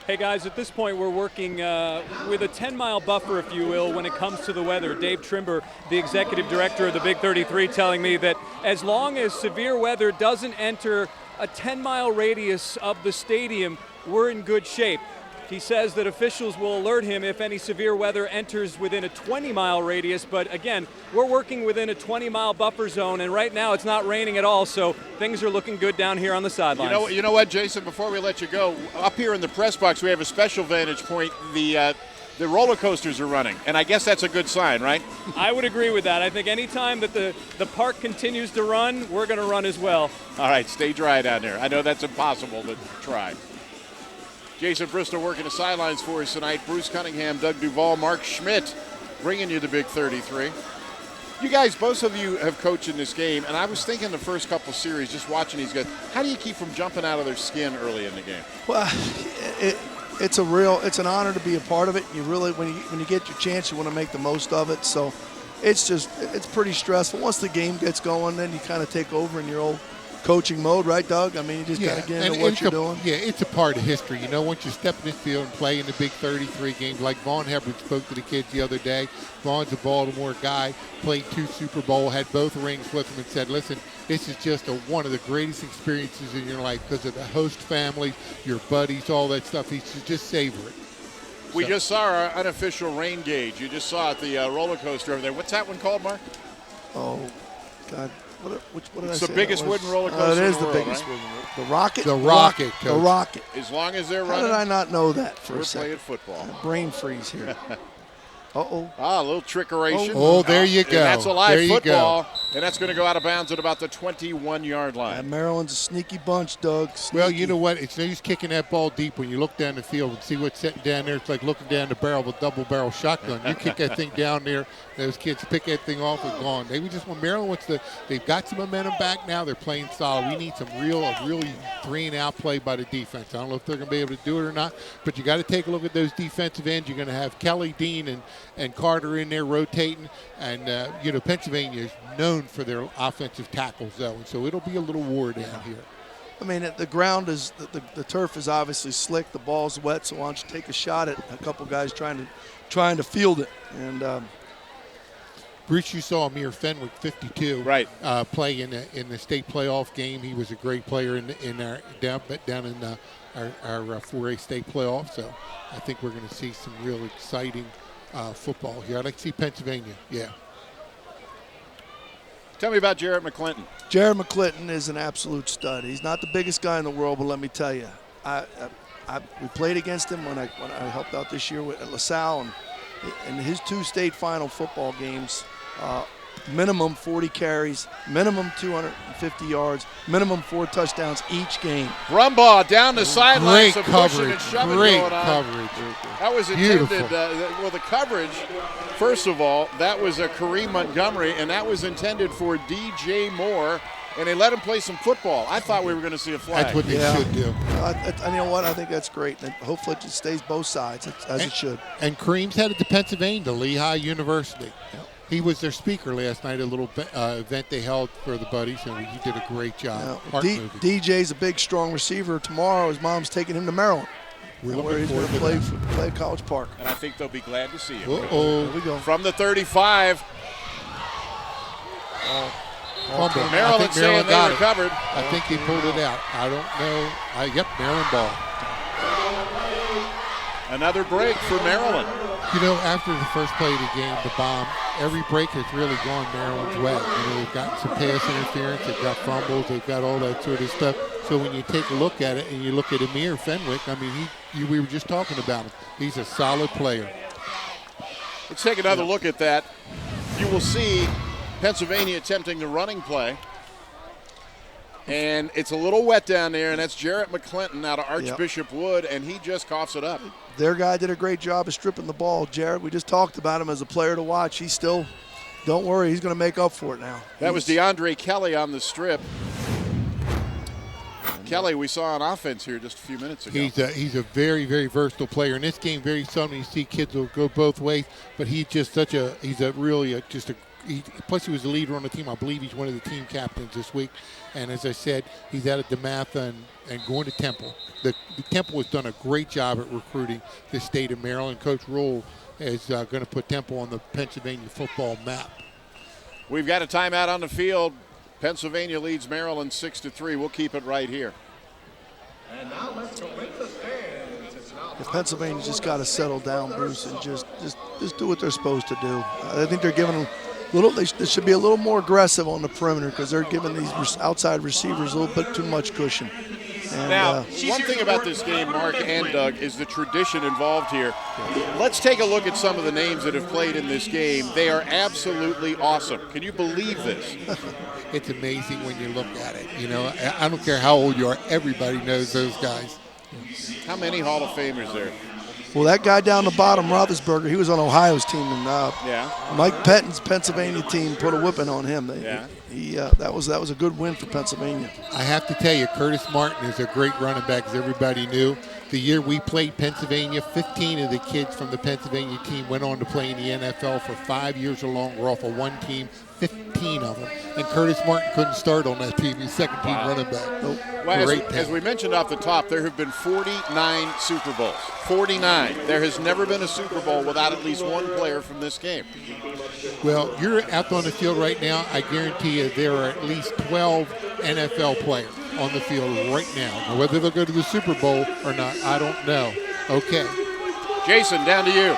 Speaker 5: Hey guys, at this point we're working with a 10-mile buffer, if you will, when it comes to the weather. Dave Trimber, the executive director of the Big 33, telling me that as long as severe weather doesn't enter a 10-mile radius of the stadium, we're in good shape. He says that officials will alert him if any severe weather enters within a 20-mile radius, but again, we're working within a 20-mile buffer zone, and right now it's not raining at all, so things are looking good down here on the sidelines.
Speaker 1: You know what, Jason, before we let you go, up here in the press box we have a special vantage point. The roller coasters are running, and I guess that's a good sign, right?
Speaker 5: I would agree with that. I think anytime that the park continues to run, we're going to run as well.
Speaker 1: All right, stay dry down there. I know that's impossible, but try. Jason Bristol working the sidelines for us tonight. Bruce Cunningham, Doug Duval, Mark Schmidt bringing you the Big 33. You guys, both of you have coached in this game, and I was thinking the first couple series, just watching these guys, how do you keep from jumping out of their skin early in the game?
Speaker 7: Well, it's an honor to be a part of it. You really, when you get your chance, you want to make the most of it. So it's pretty stressful. Once the game gets going, then you kind of take over in your old coaching mode, right, Doug? I mean, you just got to get into what you're doing.
Speaker 4: Yeah, it's a part of history. You know, once you step in this field and play in the Big 33 games, like Vaughn Hubbard spoke to the kids the other day. Vaughn's a Baltimore guy, played 2 Super Bowl, had both rings with him, and said, listen, this is just one of the greatest experiences in your life because of the host family, your buddies, all that stuff. He should just savor it.
Speaker 1: We just saw our unofficial rain gauge. You just saw it, the roller coaster over there. What's that one called, Mark?
Speaker 7: Oh, God. What did I say?
Speaker 1: It's the biggest wooden roller coaster
Speaker 7: it is
Speaker 1: in the world,
Speaker 7: biggest
Speaker 1: right?
Speaker 7: wooden. The Rocket?
Speaker 4: The Rocket, Coach.
Speaker 7: The Rocket.
Speaker 1: As long as they're
Speaker 7: How
Speaker 1: running.
Speaker 7: did I not know that for
Speaker 1: we're
Speaker 7: a second?
Speaker 1: playing football.
Speaker 7: Brain freeze here. Uh-oh.
Speaker 1: A little trickeration.
Speaker 4: Oh, there you go.
Speaker 1: And that's a live
Speaker 4: there you
Speaker 1: football,
Speaker 4: go.
Speaker 1: and that's going to go out of bounds at about the 21-yard line.
Speaker 7: And Maryland's a sneaky bunch, Doug. Sneaky.
Speaker 4: Well, you know what? It's no use kicking that ball deep when you look down the field and see what's sitting down there. It's like looking down the barrel of a double-barrel shotgun. You kick that thing down there, those kids pick that thing off and gone. They just want Maryland wants to. They've got some momentum back now. They're playing solid. We need a really 3-and-out play by the defense. I don't know if they're going to be able to do it or not, but you got to take a look at those defensive ends. You're going to have Kelly, Dean, and Carter in there rotating, and Pennsylvania is known for their offensive tackles, though, and so it'll be a little war down here.
Speaker 7: I mean, the ground is the turf is obviously slick. The ball's wet, so why don't you take a shot at a couple guys trying to field it? And
Speaker 4: Bruce, you saw Amir Fenwick, 52,
Speaker 1: right,
Speaker 4: play in the state playoff game. He was a great player in our down in our 4A state playoff. So I think we're going to see some real exciting football here. I'd like to see Pennsylvania. Yeah.
Speaker 1: Tell me about Jarrett McClinton.
Speaker 7: Jarrett McClinton is an absolute stud. He's not the biggest guy in the world, but let me tell you, we played against him when I helped out this year at LaSalle, and in his 2 state final football games, minimum 40 carries, minimum 250 yards, minimum 4 touchdowns each game.
Speaker 1: Brumbaugh down the sideline, some pushing
Speaker 4: coverage.
Speaker 1: and shoving
Speaker 4: Great
Speaker 1: going on.
Speaker 4: coverage.
Speaker 1: That was intended,
Speaker 4: Beautiful.
Speaker 1: well, the coverage, first of all, that was a Kareem Montgomery, and that was intended for DJ Moore, and they let him play some football. I thought we were going to see a flag.
Speaker 4: That's what they should do.
Speaker 7: You know what? I think that's great. And hopefully it just stays both sides, as it should.
Speaker 4: And Kareem's headed to Pennsylvania, to Lehigh University. He was their speaker last night at a little event they held for the buddies, and he did a great job.
Speaker 7: DJ's a big, strong receiver. Tomorrow, his mom's taking him to Maryland, where he's going to play College Park.
Speaker 1: And I think they'll be glad to see him.
Speaker 4: Uh-oh.
Speaker 7: Here we go.
Speaker 1: From the 35. Maryland saying they recovered.
Speaker 4: I think he pulled it out. I don't know. Yep, Maryland ball.
Speaker 1: Another break for Maryland.
Speaker 4: You know, after the first play of the game, the bomb, every break has really gone Maryland's way. You know, they've got some pass interference, they've got fumbles, they've got all that sort of stuff. So when you take a look at it and you look at Amir Fenwick, I mean, we were just talking about him. He's a solid player.
Speaker 1: Let's take another look at that. You will see Pennsylvania attempting the running play. And it's a little wet down there, and that's Jarrett McClinton out of Archbishop Wood, and he just coughs it up.
Speaker 7: Their guy did a great job of stripping the ball. Jarrett, we just talked about him as a player to watch. He's still, don't worry, he's going to make up for it now.
Speaker 1: That was DeAndre Kelly on the strip. Kelly, we saw on offense here just a few minutes ago.
Speaker 4: He's a very, very versatile player. In this game, very seldom you see kids will go both ways, but he's just plus he was the leader on the team. I believe he's one of the team captains this week. And as I said, he's out of DeMatha and going to Temple. The Temple has done a great job at recruiting the state of Maryland. Coach Rule is going to put Temple on the Pennsylvania football map.
Speaker 1: We've got a timeout on the field. Pennsylvania leads Maryland 6-3. We'll keep it right here.
Speaker 2: And now let's go with the fans.
Speaker 7: Pennsylvania's just got to settle down, Bruce, and just do what they're supposed to do. I think they're giving them they should be a little more aggressive on the perimeter because they're giving these outside receivers a little bit too much cushion. And,
Speaker 1: now, one thing about this game, Mark and Doug, is the tradition involved here. Let's take a look at some of the names that have played in this game. They are absolutely awesome. Can you believe this?
Speaker 4: It's amazing when you look at it. You know, I don't care how old you are. Everybody knows those guys.
Speaker 1: How many Hall of Famers there?
Speaker 7: Well, that guy down the bottom, Roethlisberger, he was on Ohio's team, and Mike Pettin's Pennsylvania team put a whipping on him. That was a good win for Pennsylvania.
Speaker 4: I have to tell you, Curtis Martin is a great running back, as everybody knew. The year we played Pennsylvania, 15 of the kids from the Pennsylvania team went on to play in the NFL for 5 years or longer off of one team, 15 of them. And Curtis Martin couldn't start on that team. He's second team running back.
Speaker 1: Well, as we mentioned off the top, there have been 49 Super Bowls. 49. There has never been a Super Bowl without at least one player from this game.
Speaker 4: Well, you're out on the field right now. I guarantee you there are at least 12 NFL players on the field right now. Now, whether they'll go to the Super Bowl or not, I don't know. Okay.
Speaker 1: Jason, down to you.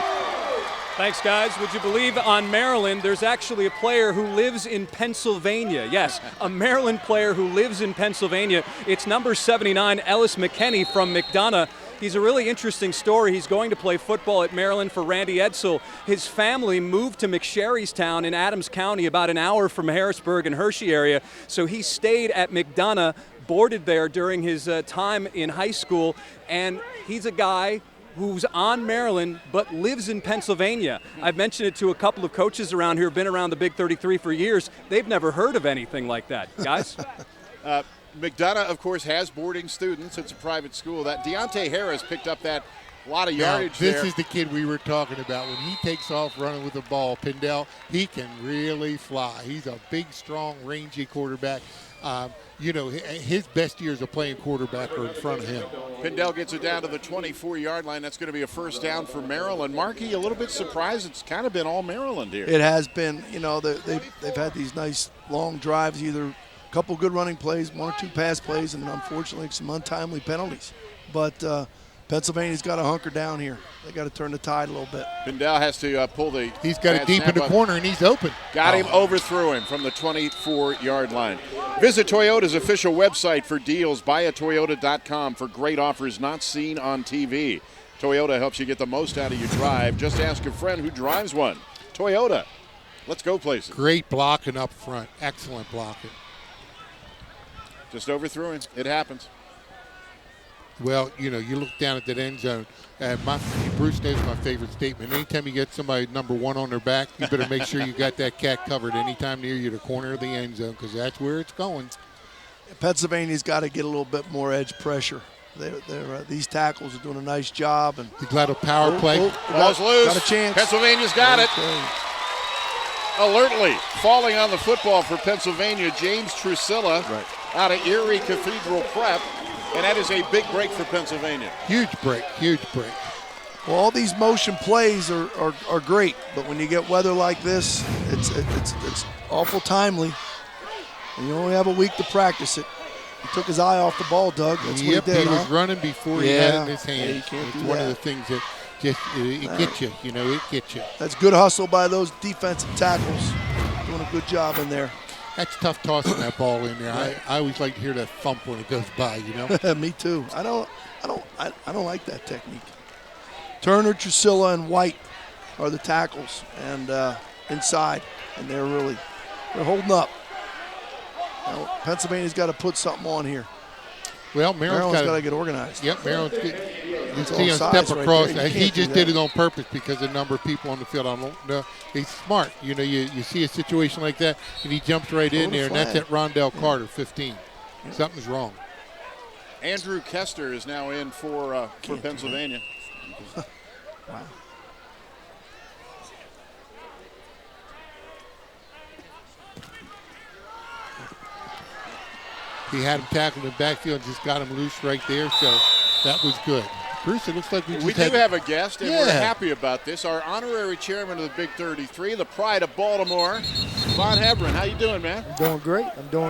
Speaker 5: Thanks, guys. Would you believe on Maryland, there's actually a player who lives in Pennsylvania. Yes, a Maryland player who lives in Pennsylvania. It's number 79, Ellis McKinney from McDonough. He's a really interesting story. He's going to play football at Maryland for Randy Edsall. His family moved to McSherrystown in Adams County, about an hour from Harrisburg and Hershey area. So he stayed at McDonough, boarded there during his time in high school, and he's a guy who's on Maryland but lives in Pennsylvania. I've mentioned it to a couple of coaches around here who've been around the Big 33 for years. They've never heard of anything like that. Guys?
Speaker 1: McDonough, of course, has boarding students. It's a private school. That Deontay Harris picked up that lot of yardage there.
Speaker 4: This is the kid we were talking about. When he takes off running with the ball, Pindell, he can really fly. He's a big, strong, rangy quarterback. You know, his best years of playing quarterback are in front of him.
Speaker 1: Pindell gets it down to the 24-yard line. That's going to be a first down for Maryland. Markey, a little bit surprised. It's kind of been all Maryland here.
Speaker 7: It has been. You know, they've had these nice long drives, either a couple good running plays, one or two pass plays, and unfortunately some untimely penalties. But Pennsylvania's got to hunker down here. They got to turn the tide a little bit.
Speaker 1: Pindell has to pull the.
Speaker 4: He's got it deep in the corner, and he's open.
Speaker 1: Got him, overthrew him from the 24-yard line. Visit Toyota's official website for deals. Buyatoyota.com for great offers not seen on TV. Toyota helps you get the most out of your drive. Just ask a friend who drives one. Toyota, Let's go places.
Speaker 4: Great blocking up front. Excellent blocking.
Speaker 1: Just overthrew him. It happens.
Speaker 4: Well, you look down at that end zone. Bruce knows my favorite statement. Anytime you get somebody number 1 on their back, you better make sure you got that cat covered anytime near you, the corner of the end zone, because that's where it's going.
Speaker 7: Pennsylvania's got to get a little bit more edge pressure. These tackles are doing a nice job. And
Speaker 4: the Gladdo power play.
Speaker 1: The ball's loose.
Speaker 7: Got a chance.
Speaker 1: Pennsylvania's got it. Alertly falling on the football for Pennsylvania, James Trusilla out of Erie Cathedral Prep. And that is a big break for Pennsylvania.
Speaker 4: Huge break.
Speaker 7: Well, all these motion plays are great, but when you get weather like this, it's awful timely. And you only have a week to practice it. He took his eye off the ball, Doug. That's what he did.
Speaker 4: He was running before he had it in his hand.
Speaker 7: You can't do
Speaker 4: one
Speaker 7: that.
Speaker 4: of the things that just it gets you. It gets you.
Speaker 7: That's good hustle by those defensive tackles. Doing a good job in there.
Speaker 4: That's tough tossing that ball in there.
Speaker 7: Right.
Speaker 4: I always like to hear that thump when it goes by.
Speaker 7: Me too. I don't like that technique. Turner, Trusilla, and White are the tackles, and inside, and they're holding up. Now, Pennsylvania's got to put something on here.
Speaker 4: Well,
Speaker 7: Maryland's got to get organized.
Speaker 4: Yep, Maryland's good. You see him
Speaker 7: offsides
Speaker 4: step
Speaker 7: right
Speaker 4: across.
Speaker 7: there. You
Speaker 4: He
Speaker 7: can't
Speaker 4: just
Speaker 7: do
Speaker 4: did
Speaker 7: that.
Speaker 4: it on purpose because of the number of people on the field. I don't know. He's smart. You see a situation like that, and he jumps right in there, and that's at Rondell Carter, 15. Something's wrong.
Speaker 1: Andrew Kester is now in for Pennsylvania.
Speaker 7: Wow.
Speaker 4: He had him tackled in the backfield and just got him loose right there, so that was good. Bruce, it looks like we
Speaker 1: do have a guest, and we're happy about this. Our honorary chairman of the Big 33, the pride of Baltimore, Von Hebron. How you doing, man?
Speaker 13: I'm doing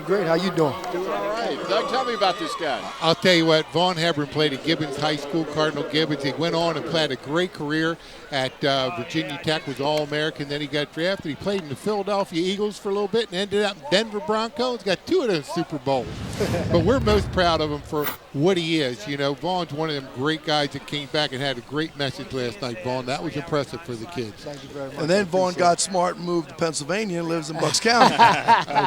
Speaker 13: great. How you doing?
Speaker 1: Doing all right. Doug, tell me about this guy.
Speaker 4: I'll tell you what, Von Hebron played at Gibbons High School, Cardinal Gibbons. He went on and played a great career at Virginia Tech, was All-American. Then he got drafted. He played in the Philadelphia Eagles for a little bit and ended up in Denver Broncos. Got 2 of those Super Bowls. But we're most proud of him for what he is. Vaughn's one of them great guys that came back and had a great message last night, Vaughn. That was impressive for the kids.
Speaker 13: Thank you very much.
Speaker 7: And then Vaughn got smart and moved to Pennsylvania and lives in Bucks County.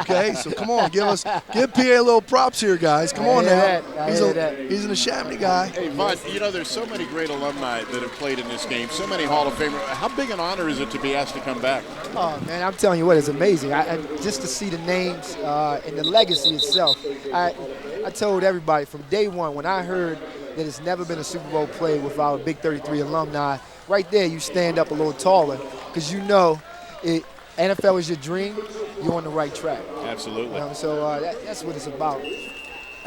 Speaker 7: Okay, so come on, give PA a little props here, guys. Come on now. He's an Neshaminy guy.
Speaker 1: Hey, Vaughn, there's so many great alumni that have played in this game, so many Hall of Famers. How big an honor is it to be asked to come back?
Speaker 13: Oh, man, I'm telling you what, it's amazing. Just to see the names and the legacy itself. I told everybody from day one when I heard that it's never been a Super Bowl played with our Big 33 alumni, right there you stand up a little taller because NFL is your dream, you're on the right track.
Speaker 1: Absolutely.
Speaker 13: So that's what it's about.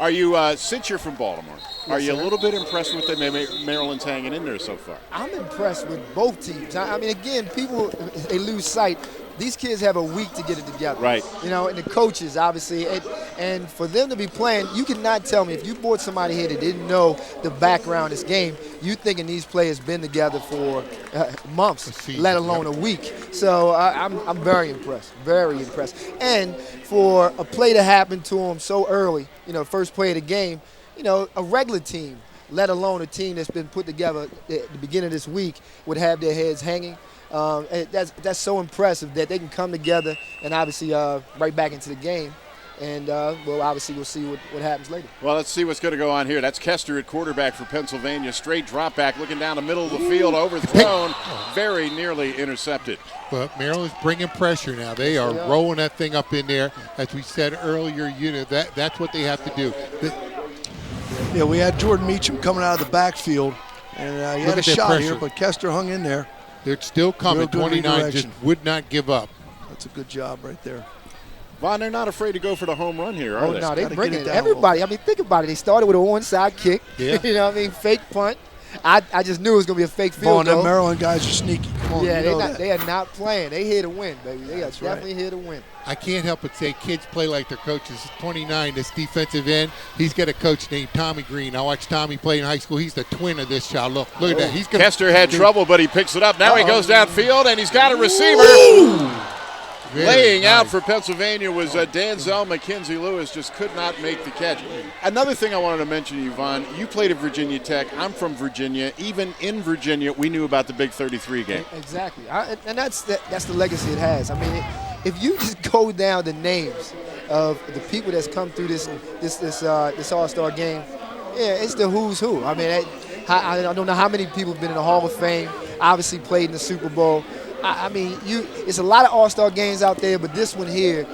Speaker 1: Are you, since you're from Baltimore, are you a little bit impressed with the Maryland's hanging in there so far?
Speaker 13: I'm impressed with both teams. I mean, again, people, they lose sight. These kids have a week to get it together.
Speaker 1: Right.
Speaker 13: And the coaches, obviously. And for them to be playing, you cannot tell me, if you brought somebody here that didn't know the background of this game, you thinking these players been together for months, let alone a week. So I'm very impressed, very impressed. And for a play to happen to them so early, first play of the game, a regular team, let alone a team that's been put together at the beginning of this week, would have their heads hanging. And that's so impressive that they can come together and obviously right back into the game. And, obviously we'll see what happens later.
Speaker 1: Well, let's see what's going to go on here. That's Kester at quarterback for Pennsylvania. Straight drop back, looking down the middle of the field, overthrown, very nearly intercepted.
Speaker 4: But Maryland's bringing pressure now. They are rolling that thing up in there. As we said earlier, that's what they have to do.
Speaker 7: Yeah, we had Jordan Meacham coming out of the backfield, and he had a shot here, but Kester hung in there.
Speaker 4: They're still coming. 29 just would not give up.
Speaker 7: That's a good job right there.
Speaker 1: Vaughn, they're not afraid to go for the home run here, are they?
Speaker 13: No, they bring it. Everybody. I mean, think about it. They started with an onside kick.
Speaker 4: Yeah.
Speaker 13: You know what I mean? Fake punt. I just knew it was going to be a fake field goal.
Speaker 7: Them Maryland guys are sneaky. Come on,
Speaker 13: yeah, they are not playing. They here to win, baby. They are definitely here to win.
Speaker 4: I can't help but say kids play like their coaches. 29, this defensive end, he's got a coach named Tommy Green. I watched Tommy play in high school. He's the twin of this child. Look at that.
Speaker 1: Kester had trouble, but he picks it up. Now he goes downfield, and he's got a receiver. Laying out for Pennsylvania was Danzel McKenzie Lewis, just could not make the catch. Another thing I wanted to mention, Yvonne, you played at Virginia Tech. I'm from Virginia. Even in Virginia, we knew about the Big 33 game.
Speaker 13: Exactly, and that's the legacy it has. I mean, if you just go down the names of the people that's come through this All-Star game, yeah, it's the who's who. I mean, I don't know how many people have been in the Hall of Fame, obviously played in the Super Bowl. I mean, it's a lot of All-Star games out there, but this one here,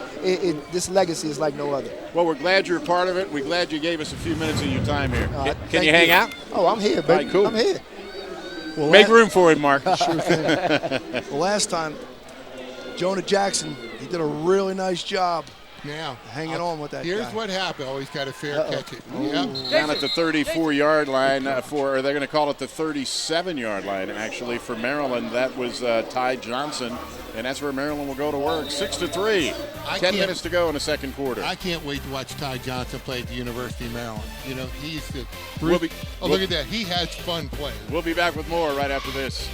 Speaker 13: this legacy is like no other.
Speaker 1: Well, we're glad you're a part of it. We're glad you gave us a few minutes of your time here. Can you hang out?
Speaker 13: Oh, I'm here, baby.
Speaker 1: All right, cool.
Speaker 13: I'm here.
Speaker 7: Well,
Speaker 1: make room for it, Mark.
Speaker 7: Sure thing. Well, last time, Jonah Jackson, he did a really nice job.
Speaker 4: Yeah,
Speaker 7: hanging on with that
Speaker 4: Here's
Speaker 7: guy.
Speaker 4: what happened. Always got a fair catch it. Yep.
Speaker 1: Down at the 34-yard line or they're going to call it the 37-yard line, actually, for Maryland. That was Ty Johnson, and that's where Maryland will go to work. 6-3. 10 minutes to go in the second quarter.
Speaker 4: I can't wait to watch Ty Johnson play at the University of Maryland. You know, he's the
Speaker 1: We'll
Speaker 4: look at that. He has fun playing.
Speaker 1: We'll be back with more right after this.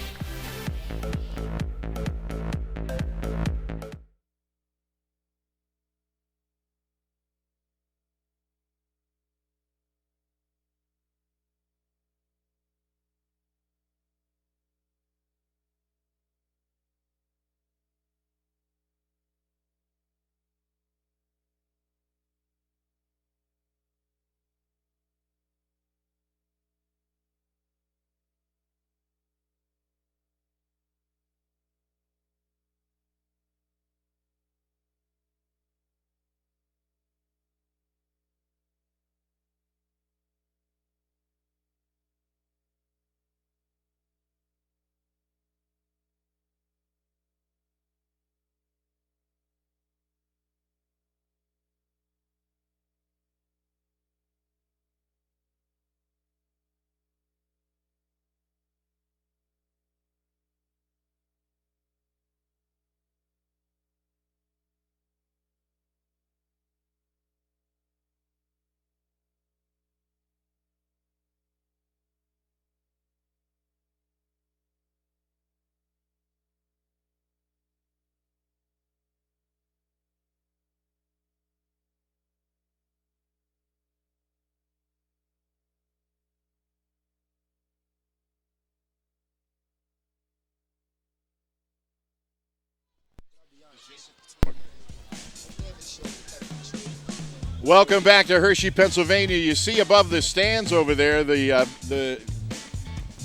Speaker 1: Welcome back to Hershey, Pennsylvania. You see above the stands over there the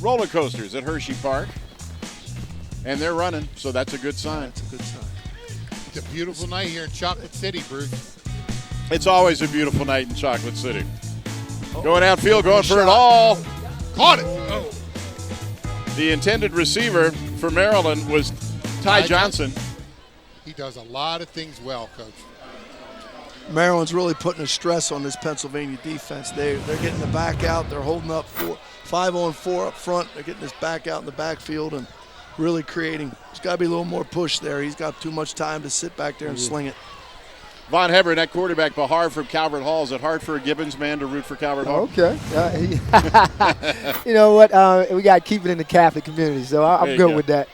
Speaker 1: roller coasters at Hershey Park, and they're running, so that's a good sign.
Speaker 7: That's a good sign.
Speaker 4: It's a beautiful night here in Chocolate City, Bruce.
Speaker 1: It's always a beautiful night in Chocolate City. Going outfield, going for it all.
Speaker 4: Caught it. Oh.
Speaker 1: The intended receiver for Maryland was Ty Johnson.
Speaker 4: He does a lot of things well, Coach.
Speaker 7: Maryland's really putting a stress on this Pennsylvania defense. They're getting the back out. They're holding up 5-on-4 up front. They're getting this back out in the backfield and really creating. There's got to be a little more push there. He's got too much time to sit back there and sling it.
Speaker 1: Von Hebron, that quarterback, Bahar from Calvert Hall. Is it hard for a Gibbons man to root for Calvert Hall?
Speaker 13: Okay. You know what? We got to keep it in the Catholic community, so I'm good with that.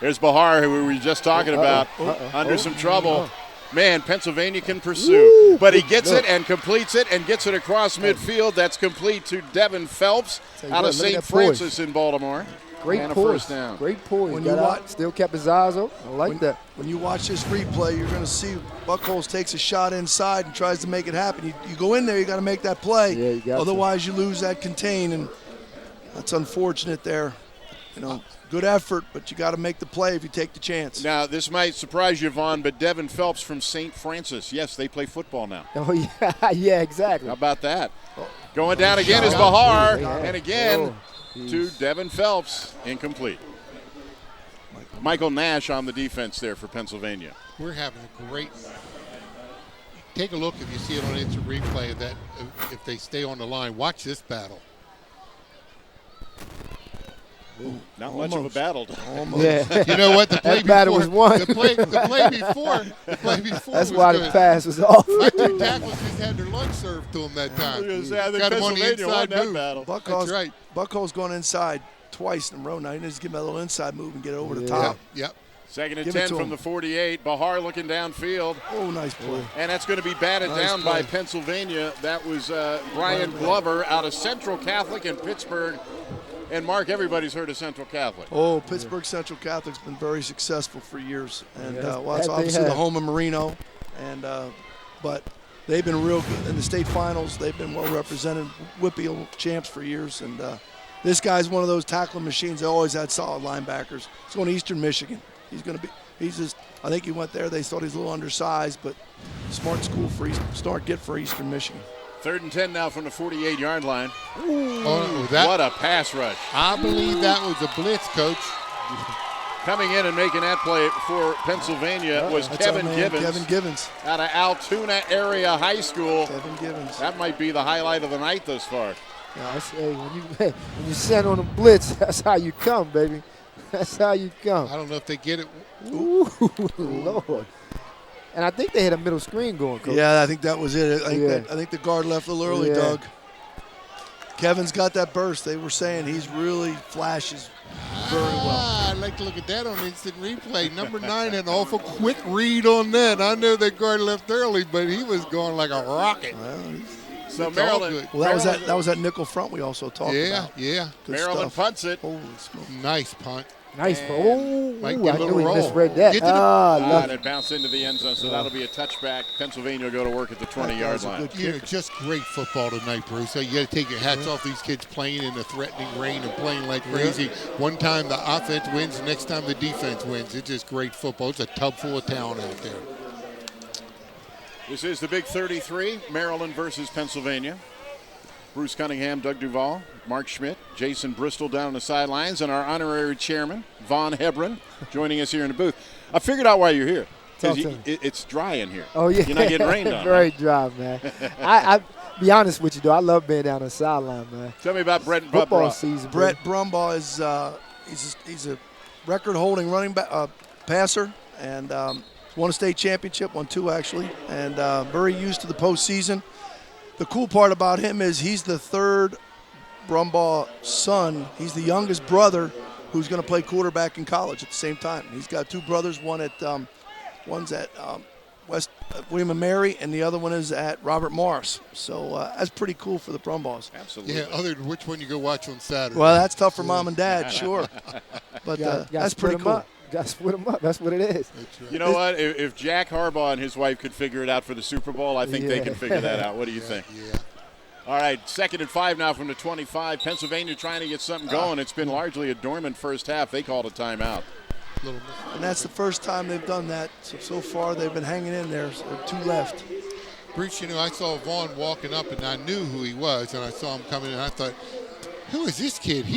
Speaker 1: There's Bahar, who we were just talking about, under some trouble. Man, Pennsylvania can pursue. But he gets it and completes it and gets it across midfield. That's complete to Devin Phelps out of St. Francis in Baltimore.
Speaker 13: Great
Speaker 1: and a
Speaker 13: poise.
Speaker 1: first down.
Speaker 13: Great poise.
Speaker 7: When you watch,
Speaker 13: still kept his eyes open. I like that.
Speaker 7: When you watch this replay, you're going to see Buckholz takes a shot inside and tries to make it happen. You go in there, you got to make that play.
Speaker 13: Yeah, you got
Speaker 7: Otherwise, you lose that contain, and that's unfortunate there. You know, good effort, but you got to make the play if you take the chance.
Speaker 1: Now, this might surprise you, Vaughn, but Devin Phelps from St. Francis. Yes, they play football now.
Speaker 13: Oh, yeah, yeah, exactly.
Speaker 1: How about that? Going down again is Bahar, and again to Devin Phelps, incomplete. Michael Nash on the defense there for Pennsylvania.
Speaker 4: We're having a great – take a look if you see it on instant replay that if they stay on the line. Watch this battle.
Speaker 1: Ooh, not much of a battle.
Speaker 13: Yeah.
Speaker 4: You know what? The play
Speaker 13: battle was won.
Speaker 4: The play before
Speaker 13: That's
Speaker 4: was
Speaker 13: why
Speaker 4: good.
Speaker 13: the pass was off.
Speaker 4: My two tackles just had their lunch served to them that time. Got him on the inside move. That's right.
Speaker 7: Buckholz going inside twice in a row now. He needs to give him a little inside move and get over the top.
Speaker 4: Yep.
Speaker 1: Second and
Speaker 7: Give it
Speaker 1: 10
Speaker 7: to
Speaker 1: from
Speaker 7: him.
Speaker 1: the 48. Bahar looking downfield.
Speaker 7: Oh, nice play.
Speaker 1: And that's going to be batted
Speaker 7: Nice
Speaker 1: down by
Speaker 7: play.
Speaker 1: Pennsylvania. That was Brian Glover out of Central Catholic in Pittsburgh. And Mark, everybody's heard of Central Catholic.
Speaker 7: Oh, Pittsburgh Central Catholic's been very successful for years, and
Speaker 13: Yes,
Speaker 7: well, it's
Speaker 13: that they
Speaker 7: obviously the
Speaker 13: have.
Speaker 7: home of Marino, and but they've been real good in the state finals. They've been well represented, Whitfield champs for years, and this guy's one of those tackling machines. They always had solid linebackers. He's going to Eastern Michigan. He's just. I think he went there. They thought he's a little undersized, but smart school for smart get for Eastern Michigan.
Speaker 1: 3rd and 10 now from the 48-yard line.
Speaker 4: What
Speaker 1: a pass rush.
Speaker 4: I believe that was a blitz, Coach.
Speaker 1: Coming in and making that play for Pennsylvania was
Speaker 7: That's our
Speaker 1: Kevin
Speaker 7: man,
Speaker 1: Givens.
Speaker 7: Kevin Givens.
Speaker 1: Out of Altoona Area High School.
Speaker 7: Kevin Givens.
Speaker 1: That might be the highlight of the night thus far.
Speaker 13: Yeah, I say, when you send on a blitz, that's how you come, baby. That's how you come.
Speaker 4: I don't know if they get it.
Speaker 13: Ooh, Lord. And I think they had a middle screen going, Coach.
Speaker 7: Yeah, I think that was it. I
Speaker 13: Yeah.
Speaker 7: think the guard left a little early,
Speaker 13: Yeah.
Speaker 7: Doug. Kevin's got that burst. They were saying he's really flashes very well.
Speaker 4: I'd like to look at that on instant replay. Number 9 had an awful quick read on that. I know that guard left early, but he was going like a rocket.
Speaker 1: So
Speaker 4: It's all
Speaker 1: Maryland.
Speaker 4: good.
Speaker 7: Well, that was that nickel front we also talked about.
Speaker 4: Yeah.
Speaker 7: Good
Speaker 1: Maryland
Speaker 7: stuff.
Speaker 1: punts it.
Speaker 7: Holy smoke.
Speaker 4: Nice punt.
Speaker 13: Nice.
Speaker 4: And might
Speaker 13: Oh,
Speaker 4: get
Speaker 13: I
Speaker 4: a little
Speaker 13: knew he
Speaker 4: roll.
Speaker 13: misread that.
Speaker 4: Get to the-
Speaker 13: Love
Speaker 1: And it bounced into the end zone, so that'll be a touchback. Pennsylvania will go to work at the 20-yard
Speaker 7: guy's a
Speaker 1: line.
Speaker 7: good
Speaker 4: You know, just great football tonight, Bruce. So you got to take your hats off these kids playing in the threatening rain and playing like crazy. One time the offense wins, the next time the defense wins. It's just great football. It's a tub full of talent out there.
Speaker 1: This is the Big 33, Maryland versus Pennsylvania. Bruce Cunningham, Doug Duval, Mark Schmidt, Jason Bristol down on the sidelines, and our honorary chairman, Von Hebron, joining us here in the booth. I figured out why you're here.
Speaker 13: Talk
Speaker 1: Because
Speaker 13: to me.
Speaker 1: it's dry in here.
Speaker 13: Oh, yeah.
Speaker 1: You're not getting rained on.
Speaker 13: Very
Speaker 1: right?
Speaker 13: dry, man. I be honest with you, though. I love being down the sideline, man.
Speaker 1: Tell me about Brett
Speaker 13: Football
Speaker 1: Brumbaugh.
Speaker 13: season.
Speaker 7: Brett Brumbaugh is he's a record-holding running back, passer, and won a state championship, won 2 actually, and very used to the postseason. The cool part about him is he's the 3rd Brumbaugh son. He's the youngest brother who's going to play quarterback in college at the same time. He's got 2 brothers. One's at West William and Mary, and the other one is at Robert Morris. So that's pretty cool for the Brumbaughs.
Speaker 1: Absolutely.
Speaker 4: Yeah, other than which one you go watch on Saturday.
Speaker 7: Well, that's tough for mom and dad, sure. But
Speaker 13: Gotta
Speaker 7: that's
Speaker 13: split
Speaker 7: pretty
Speaker 13: 'em
Speaker 7: cool.
Speaker 13: up. Got to split them up. That's what it is.
Speaker 1: You know what? If Jack Harbaugh and his wife could figure it out for the Super Bowl, I think they
Speaker 13: Yeah.
Speaker 1: can figure that out. What do you think?
Speaker 4: Yeah.
Speaker 1: All right, 2nd and 5 now from the 25. Pennsylvania trying to get something going. It's been largely a dormant first half. They called a timeout.
Speaker 7: And that's the first time they've done that. So far, they've been hanging in there. So 2 left.
Speaker 4: Bruce, you know, I saw Vaughn walking up, and I knew who he was, and I saw him coming in, and I thought, who is this kid?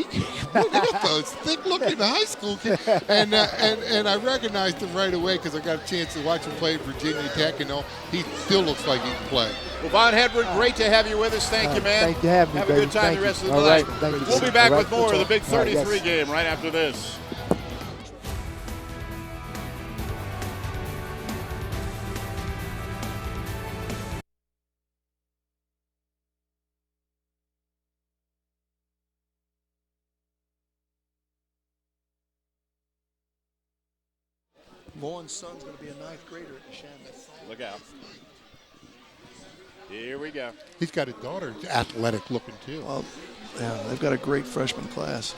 Speaker 4: Look at those thick-looking high school kids. And I recognized him right away because I got a chance to watch him play at Virginia Tech, and he still looks like he can play.
Speaker 1: Well, Von Hedberg, great to have you with us. Thank you, man.
Speaker 13: Thank you for having me,
Speaker 1: Have a
Speaker 13: baby.
Speaker 1: good time
Speaker 13: Thank
Speaker 1: the rest
Speaker 13: you.
Speaker 1: of the
Speaker 13: All
Speaker 1: night.
Speaker 13: right. Thank you.
Speaker 1: We'll be back
Speaker 13: All
Speaker 1: with
Speaker 13: right.
Speaker 1: more of the Big
Speaker 13: All right,
Speaker 1: 33
Speaker 13: yes.
Speaker 1: game right after this.
Speaker 7: Vaughn's son's going to be a 9th grader at Neshaminy.
Speaker 1: Look out. Here we go.
Speaker 4: He's got a daughter, athletic looking too.
Speaker 7: Well, yeah, they've got a great freshman class.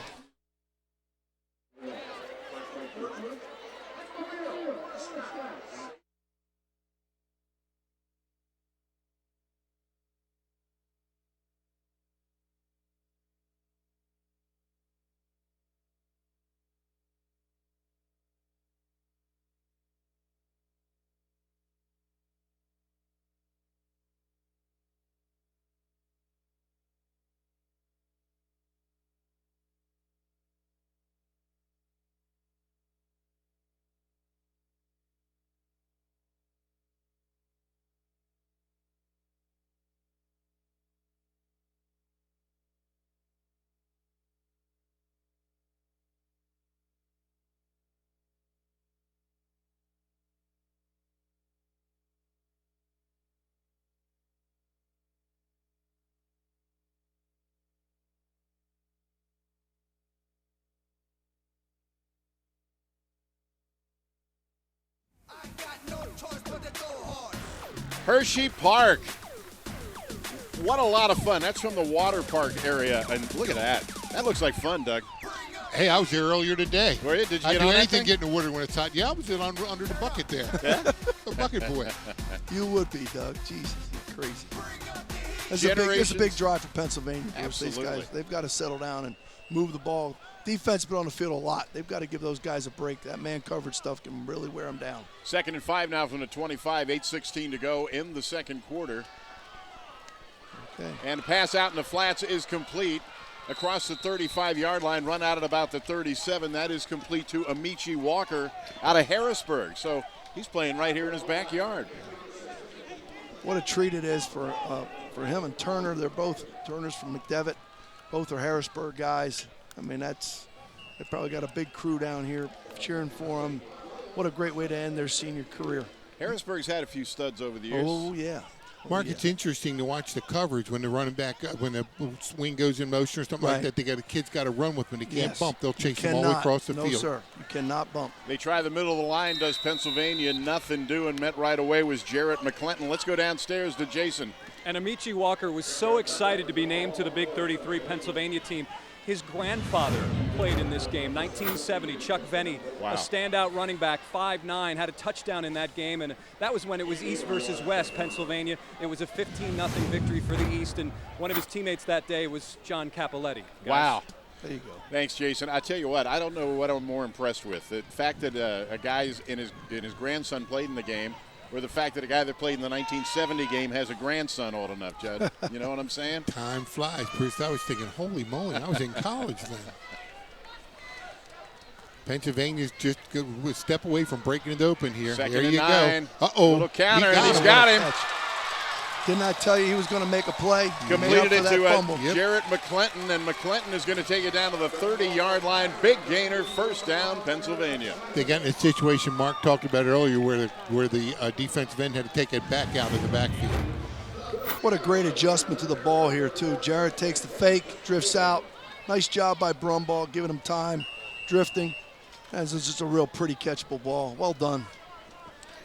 Speaker 1: Hershey Park. What a lot of fun. That's from the water park area. And look at that. That looks like fun, Doug.
Speaker 4: Hey, I was there earlier today.
Speaker 1: Were you? Did you
Speaker 4: I
Speaker 1: get
Speaker 4: do
Speaker 1: on that
Speaker 4: anything
Speaker 1: thing?
Speaker 4: get in the water when it's hot. Yeah, I was under the bucket there.
Speaker 1: Yeah?
Speaker 4: The bucket boy.
Speaker 7: You would be, Doug. Jesus, you're crazy. It's a big drive for Pennsylvania. These guys, they've got to settle down and move the ball. Defense been on the field a lot. They've got to give those guys a break. That man coverage stuff can really wear them down.
Speaker 1: 2nd and 5 now from the 25. 8:16 to go in the second quarter.
Speaker 7: Okay.
Speaker 1: And the pass out in the flats is complete. Across the 35-yard line, run out at about the 37. That is complete to Amici Walker out of Harrisburg. So he's playing right here in his backyard.
Speaker 7: What a treat it is for him and Turner. They're both Turner's from McDevitt. Both are Harrisburg guys. I mean, they probably got a big crew down here cheering for them. What a great way to end their senior career.
Speaker 1: Harrisburg's had a few studs over the years.
Speaker 7: Oh, yeah.
Speaker 4: Mark, it's interesting to watch the coverage when they're running back, when the swing goes in motion or something like that. The kid's got to run with them. They can't bump. They'll chase them all the way across the field.
Speaker 7: No, sir. You cannot bump.
Speaker 1: They try the middle of the line, does Pennsylvania. Nothing doing. Met right away was Jarrett McClinton. Let's go downstairs to Jason.
Speaker 5: And Amici Walker was so excited to be named to the Big 33 Pennsylvania team. His grandfather played in this game, 1970, Chuck Venny, a standout running back, 5'9", had a touchdown in that game, and that was when it was East versus West, Pennsylvania. It was a 15-0 victory for the East, and one of his teammates that day was John Capoletti.
Speaker 1: Wow.
Speaker 7: There you go.
Speaker 1: Thanks, Jason. I tell you what, I don't know what I'm more impressed with. The fact that a guy's in his grandson played in the game, or the fact that a guy that played in the 1970 game has a grandson old enough, Judd. You know what I'm saying?
Speaker 4: Time flies, Bruce. I was thinking, holy moly, I was in college then. Pennsylvania's just a step away from breaking it open here.
Speaker 1: Second
Speaker 4: there
Speaker 1: and
Speaker 4: you
Speaker 1: 9.
Speaker 4: go. Uh-oh.
Speaker 1: Little counter, and he's got him.
Speaker 7: Didn't I tell you he was going to make a play?
Speaker 1: Completed it to Jarrett McClinton, and McClinton is going to take it down to the 30-yard line. Big gainer, first down, Pennsylvania.
Speaker 4: They got in a situation Mark talked about earlier where the defensive end had to take it back out of the backfield.
Speaker 7: What a great adjustment to the ball here, too. Jarrett takes the fake, drifts out. Nice job by Brumbaugh, giving him time, drifting. This is just a real pretty catchable ball. Well done.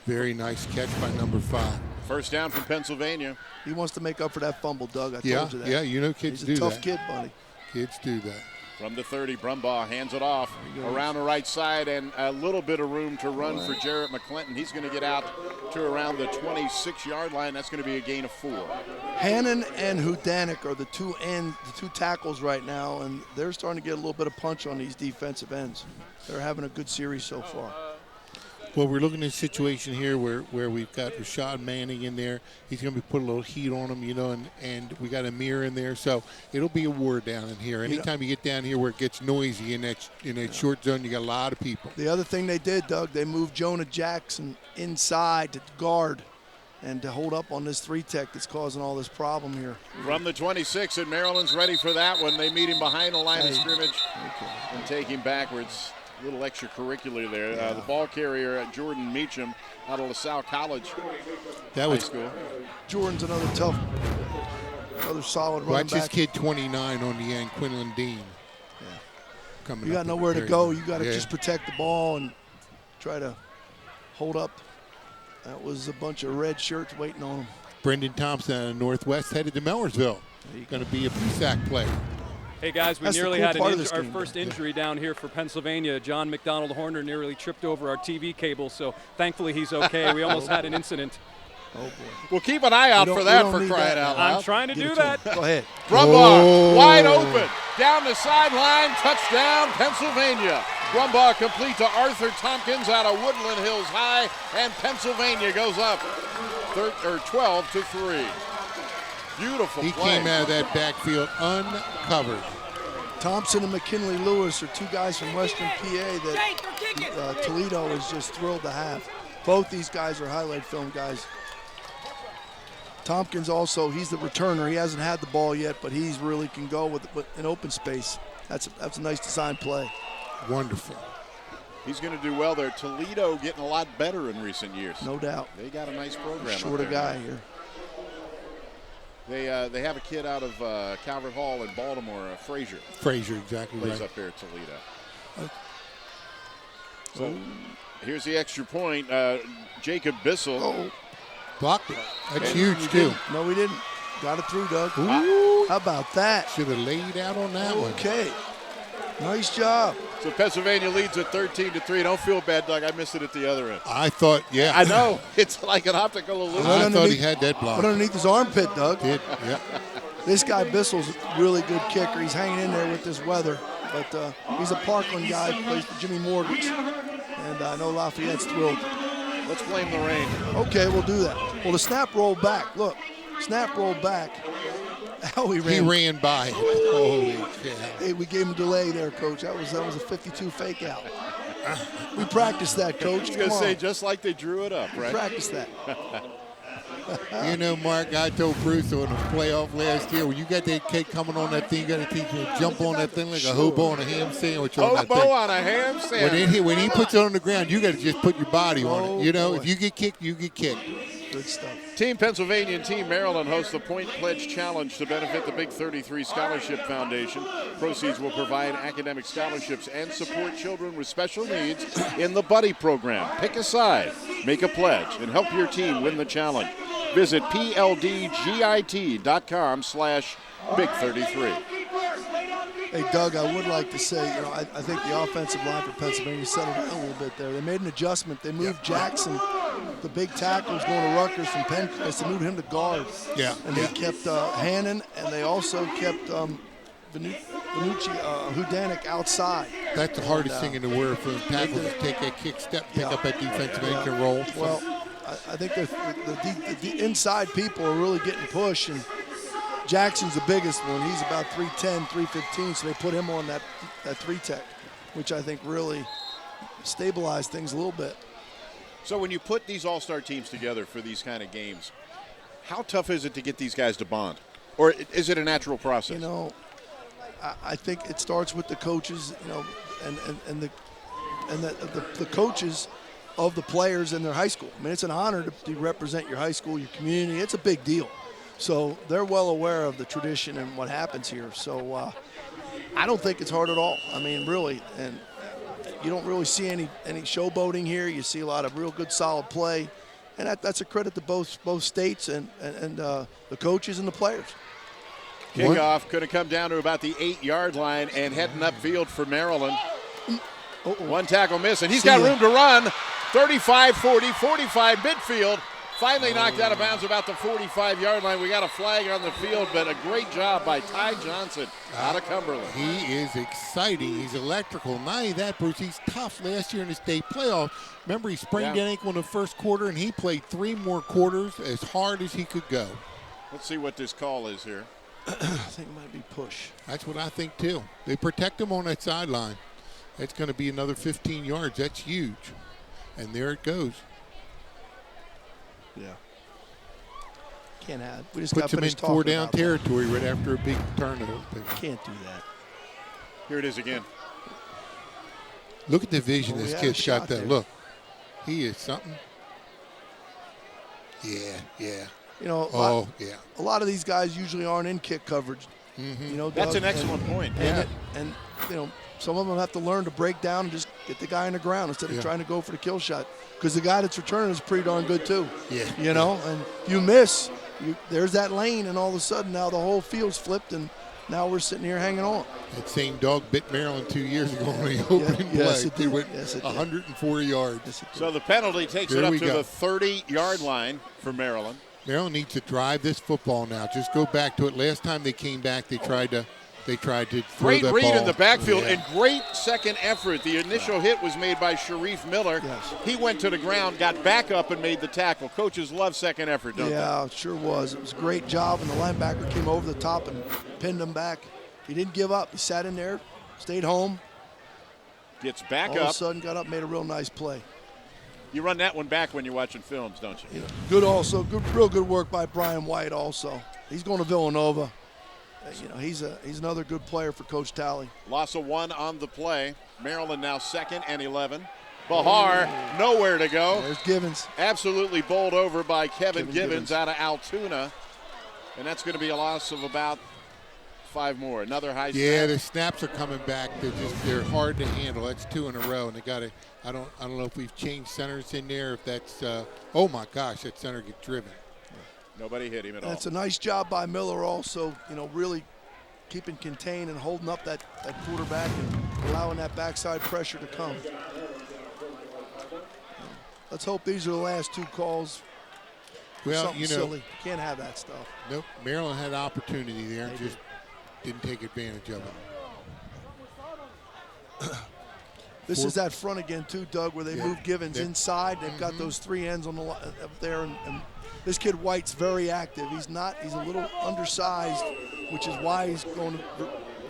Speaker 4: Very nice catch by number 5.
Speaker 1: First down from Pennsylvania.
Speaker 7: He wants to make up for that fumble, Doug. I told you that.
Speaker 4: Yeah, you know kids do that.
Speaker 7: He's a tough kid, buddy.
Speaker 4: Kids do that.
Speaker 1: From the 30, Brumbaugh hands it off around the right side, and a little bit of room to run for Jarrett McClinton. He's going to get out to around the 26-yard line. That's going to be a gain of 4.
Speaker 7: Hannon and Hudanik are the two tackles right now, and they're starting to get a little bit of punch on these defensive ends. They're having a good series so far.
Speaker 4: Well, we're looking at a situation here where we've got Rashad Manning in there. He's going to be put a little heat on him, you know, and we got Amir in there. So it'll be a war down in here. Anytime you get down here where it gets noisy in that short zone, you got a lot of people.
Speaker 7: The other thing they did, Doug, they moved Jonah Jackson inside to guard and to hold up on this 3-tech that's causing all this problem here.
Speaker 1: From the 26, and Maryland's ready for that one. They meet him behind the line of scrimmage and take him backwards. A little extracurricular there. The ball carrier, Jordan Meacham, out of LaSalle College High School.
Speaker 7: Jordan's another solid running
Speaker 4: Watch
Speaker 7: back.
Speaker 4: his kid 29 on the end, Quinlan Dean.
Speaker 7: You got nowhere to go. You got to just protect the ball and try to hold up. That was a bunch of red shirts waiting on him.
Speaker 4: Brendan Thompson out of Northwest headed to Millersville. Going to be a PSAC player.
Speaker 5: Hey guys, we
Speaker 7: That's
Speaker 5: nearly
Speaker 7: the cool
Speaker 5: had
Speaker 7: part
Speaker 5: our
Speaker 7: of this
Speaker 5: first
Speaker 7: game.
Speaker 5: injury down here for Pennsylvania. John McDonald Horner nearly tripped over our TV cable, so thankfully he's okay. We almost had an incident.
Speaker 7: Oh boy.
Speaker 1: We'll keep an eye out for that, for crying out loud.
Speaker 5: I'm trying to do that.
Speaker 7: Go ahead.
Speaker 1: Brumbaugh, wide open, down the sideline, touchdown, Pennsylvania. Brumbaugh complete to Arthur Tompkins out of Woodland Hills High, and Pennsylvania goes up 12-3. Beautiful
Speaker 4: He
Speaker 1: play.
Speaker 4: came out of that backfield uncovered.
Speaker 7: Thompson and McKinley Lewis are two guys from Western PA that Toledo is just thrilled to have. Both these guys are highlight film guys. Tompkins also, he's the returner. He hasn't had the ball yet, but he's really can go with an open space. That's a nice design play.
Speaker 4: Wonderful.
Speaker 1: He's going to do well there. Toledo getting a lot better in recent years.
Speaker 7: No doubt.
Speaker 1: They got a nice program.
Speaker 7: Shorter
Speaker 1: up there
Speaker 7: guy
Speaker 1: now.
Speaker 7: here.
Speaker 1: They have a kid out of Calvert Hall in Baltimore, Frazier.
Speaker 4: Frazier, exactly
Speaker 1: plays
Speaker 4: right.
Speaker 1: up there at Toledo.
Speaker 7: So
Speaker 1: Here's the extra point. Jacob Bissell.
Speaker 4: Blocked it. That's huge, too.
Speaker 7: No, we didn't. Got it through, Doug.
Speaker 4: Ooh.
Speaker 7: How about that?
Speaker 4: Should have laid out on that one.
Speaker 7: Okay. Nice job.
Speaker 1: So Pennsylvania leads at 13-3. Don't feel bad, Doug. I missed it at the other end.
Speaker 4: I thought, yeah.
Speaker 1: I know. It's like an optical illusion.
Speaker 4: I thought he had that block.
Speaker 7: But underneath his armpit, Doug.
Speaker 4: Did, yeah.
Speaker 7: This guy Bissell's a really good kicker. He's hanging in there with this weather. But he's a Parkland guy, plays for Jimmy Mortgage. And I know Lafayette's thrilled.
Speaker 1: Let's blame the rain.
Speaker 7: Okay, we'll do that. Well, the snap rolled back. Look, snap rolled back. How he ran
Speaker 4: by. Holy cow.
Speaker 7: Hey, we gave him a delay there, Coach. That was a 52 fake out. We practiced that, Coach.
Speaker 1: I was going to say, just like they drew it up, right?
Speaker 7: Practice that.
Speaker 4: You know, Mark, I told Bruce on the playoff last year, when you got that kid coming on that thing, you got to teach him to jump on that thing like a hobo on a ham sandwich on that thing.
Speaker 1: Hobo on a ham sandwich.
Speaker 4: When he puts it on the ground, you got to just put your body on it. You know,
Speaker 7: boy.
Speaker 4: if you get kicked, you get kicked.
Speaker 7: Good stuff.
Speaker 1: Team Pennsylvania and Team Maryland host the Point Pledge Challenge to benefit the Big 33 Scholarship Foundation. Proceeds will provide academic scholarships and support children with special needs in the Buddy program. Pick a side, make a pledge, and help your team win the challenge. Visit pldgit.com/Big33.
Speaker 7: Hey, Doug, I would like to say, I think the offensive line for Pennsylvania settled down a little bit there. They made an adjustment. They moved Jackson, the big tackle who's going to Rutgers from Pencrest. They moved him to guard.
Speaker 4: Yeah.
Speaker 7: And they kept Hannon, and they also kept Hudanik outside.
Speaker 4: That's the hardest thing in the world for tackles to take that kick step, pick up that defensive end and roll.
Speaker 7: Well, I think the inside people are really getting pushed, and Jackson's the biggest one. He's about 310, 315, so they put him on that 3-tech, which I think really stabilized things a little bit.
Speaker 1: So when you put these all-star teams together for these kind of games, how tough is it to get these guys to bond? Or is it a natural process?
Speaker 7: You know, I think it starts with the coaches, and the coaches of the players in their high school. I mean, it's an honor to represent your high school, your community. It's a big deal. So they're well aware of the tradition and what happens here. So I don't think it's hard at all. I mean, really, and you don't really see any showboating here. You see a lot of real good, solid play, and that's a credit to both states and the coaches and the players.
Speaker 1: Kickoff could have come down to about the 8-yard line and heading upfield for Maryland. One tackle miss, and he's got room to run. 35, 40, 45 midfield. Finally knocked out of bounds about the 45-yard line. We got a flag on the field, but a great job by Ty Johnson out of Cumberland.
Speaker 4: He is exciting. He's electrical. Not only that, Bruce, he's tough. Last year in the state playoff, remember he sprained an ankle in the first quarter, and he played 3 more quarters as hard as he could go.
Speaker 1: Let's see what this call is here.
Speaker 7: I think it might be push.
Speaker 4: That's what I think, too. They protect him on that sideline. That's going to be another 15 yards. That's huge. And there it goes.
Speaker 7: Yeah. Can't have. We just
Speaker 4: puts
Speaker 7: got
Speaker 4: him in 4-down territory right after a big turnover.
Speaker 7: Can't do that.
Speaker 1: Here it is again.
Speaker 4: Look at the vision this kid's got there. Look. He is something. Yeah.
Speaker 7: You know, a lot of these guys usually aren't in kick coverage.
Speaker 4: Mm-hmm.
Speaker 7: You know,
Speaker 1: that's
Speaker 7: Doug,
Speaker 1: an excellent point.
Speaker 7: And you know, some of them have to learn to break down and just get the guy in the ground instead of trying to go for the kill shot. Because the guy that's returning is pretty darn good too.
Speaker 4: Yeah.
Speaker 7: You know, and you miss, there's that lane, and all of a sudden now the whole field's flipped, and now we're sitting here hanging on.
Speaker 4: That same dog bit Maryland 2 years ago on the opening play.
Speaker 7: Yes, it did.
Speaker 4: He went
Speaker 7: Yes, it did.
Speaker 4: 104 yards.
Speaker 7: Yes, it did.
Speaker 1: So the penalty takes it up to the 30-yard line for Maryland.
Speaker 4: Maryland needs to drive this football now. Just go back to it. Last time they came back, they tried to throw
Speaker 1: great
Speaker 4: that
Speaker 1: read
Speaker 4: ball
Speaker 1: in the backfield
Speaker 4: and
Speaker 1: great second effort. The initial hit was made by Sharif Miller.
Speaker 7: Yes.
Speaker 1: He went to the ground, got back up, and made the tackle. Coaches love second effort, don't they?
Speaker 7: Yeah, it sure was. It was a great job, and the linebacker came over the top and pinned him back. He didn't give up. He sat in there, stayed home.
Speaker 1: Gets back
Speaker 7: all
Speaker 1: up.
Speaker 7: All of a sudden got up, made a real nice play.
Speaker 1: You run that one back when you're watching films, don't you?
Speaker 7: Good also. Real good work by Brian White also. He's going to Villanova. You know, he's another good player for Coach Talley.
Speaker 1: Loss of 1 on the play. Maryland now 2nd and 11. Bahar, nowhere to go.
Speaker 7: There's Givens.
Speaker 1: Absolutely bowled over by Kevin Givens out of Altoona. And that's going to be a loss of about 5 more. Another high snap.
Speaker 4: Yeah, the snaps are coming back. They're hard to handle. That's 2 in a row, and they got to. I don't know if we've changed centers in there. If that's oh my gosh, that center gets driven.
Speaker 1: Nobody hit him at all.
Speaker 7: That's a nice job by Miller also, really keeping contained and holding up that quarterback and allowing that backside pressure to come. Let's hope these are the last 2 calls.
Speaker 4: Well,
Speaker 7: something silly. Can't have that stuff.
Speaker 4: Nope. Maryland had opportunity there and just didn't take advantage of it.
Speaker 7: This is that front again too, Doug, where they move Givens inside. They've got those 3 ends on the up there, and this kid White's very active. He's a little undersized, which is why he's going to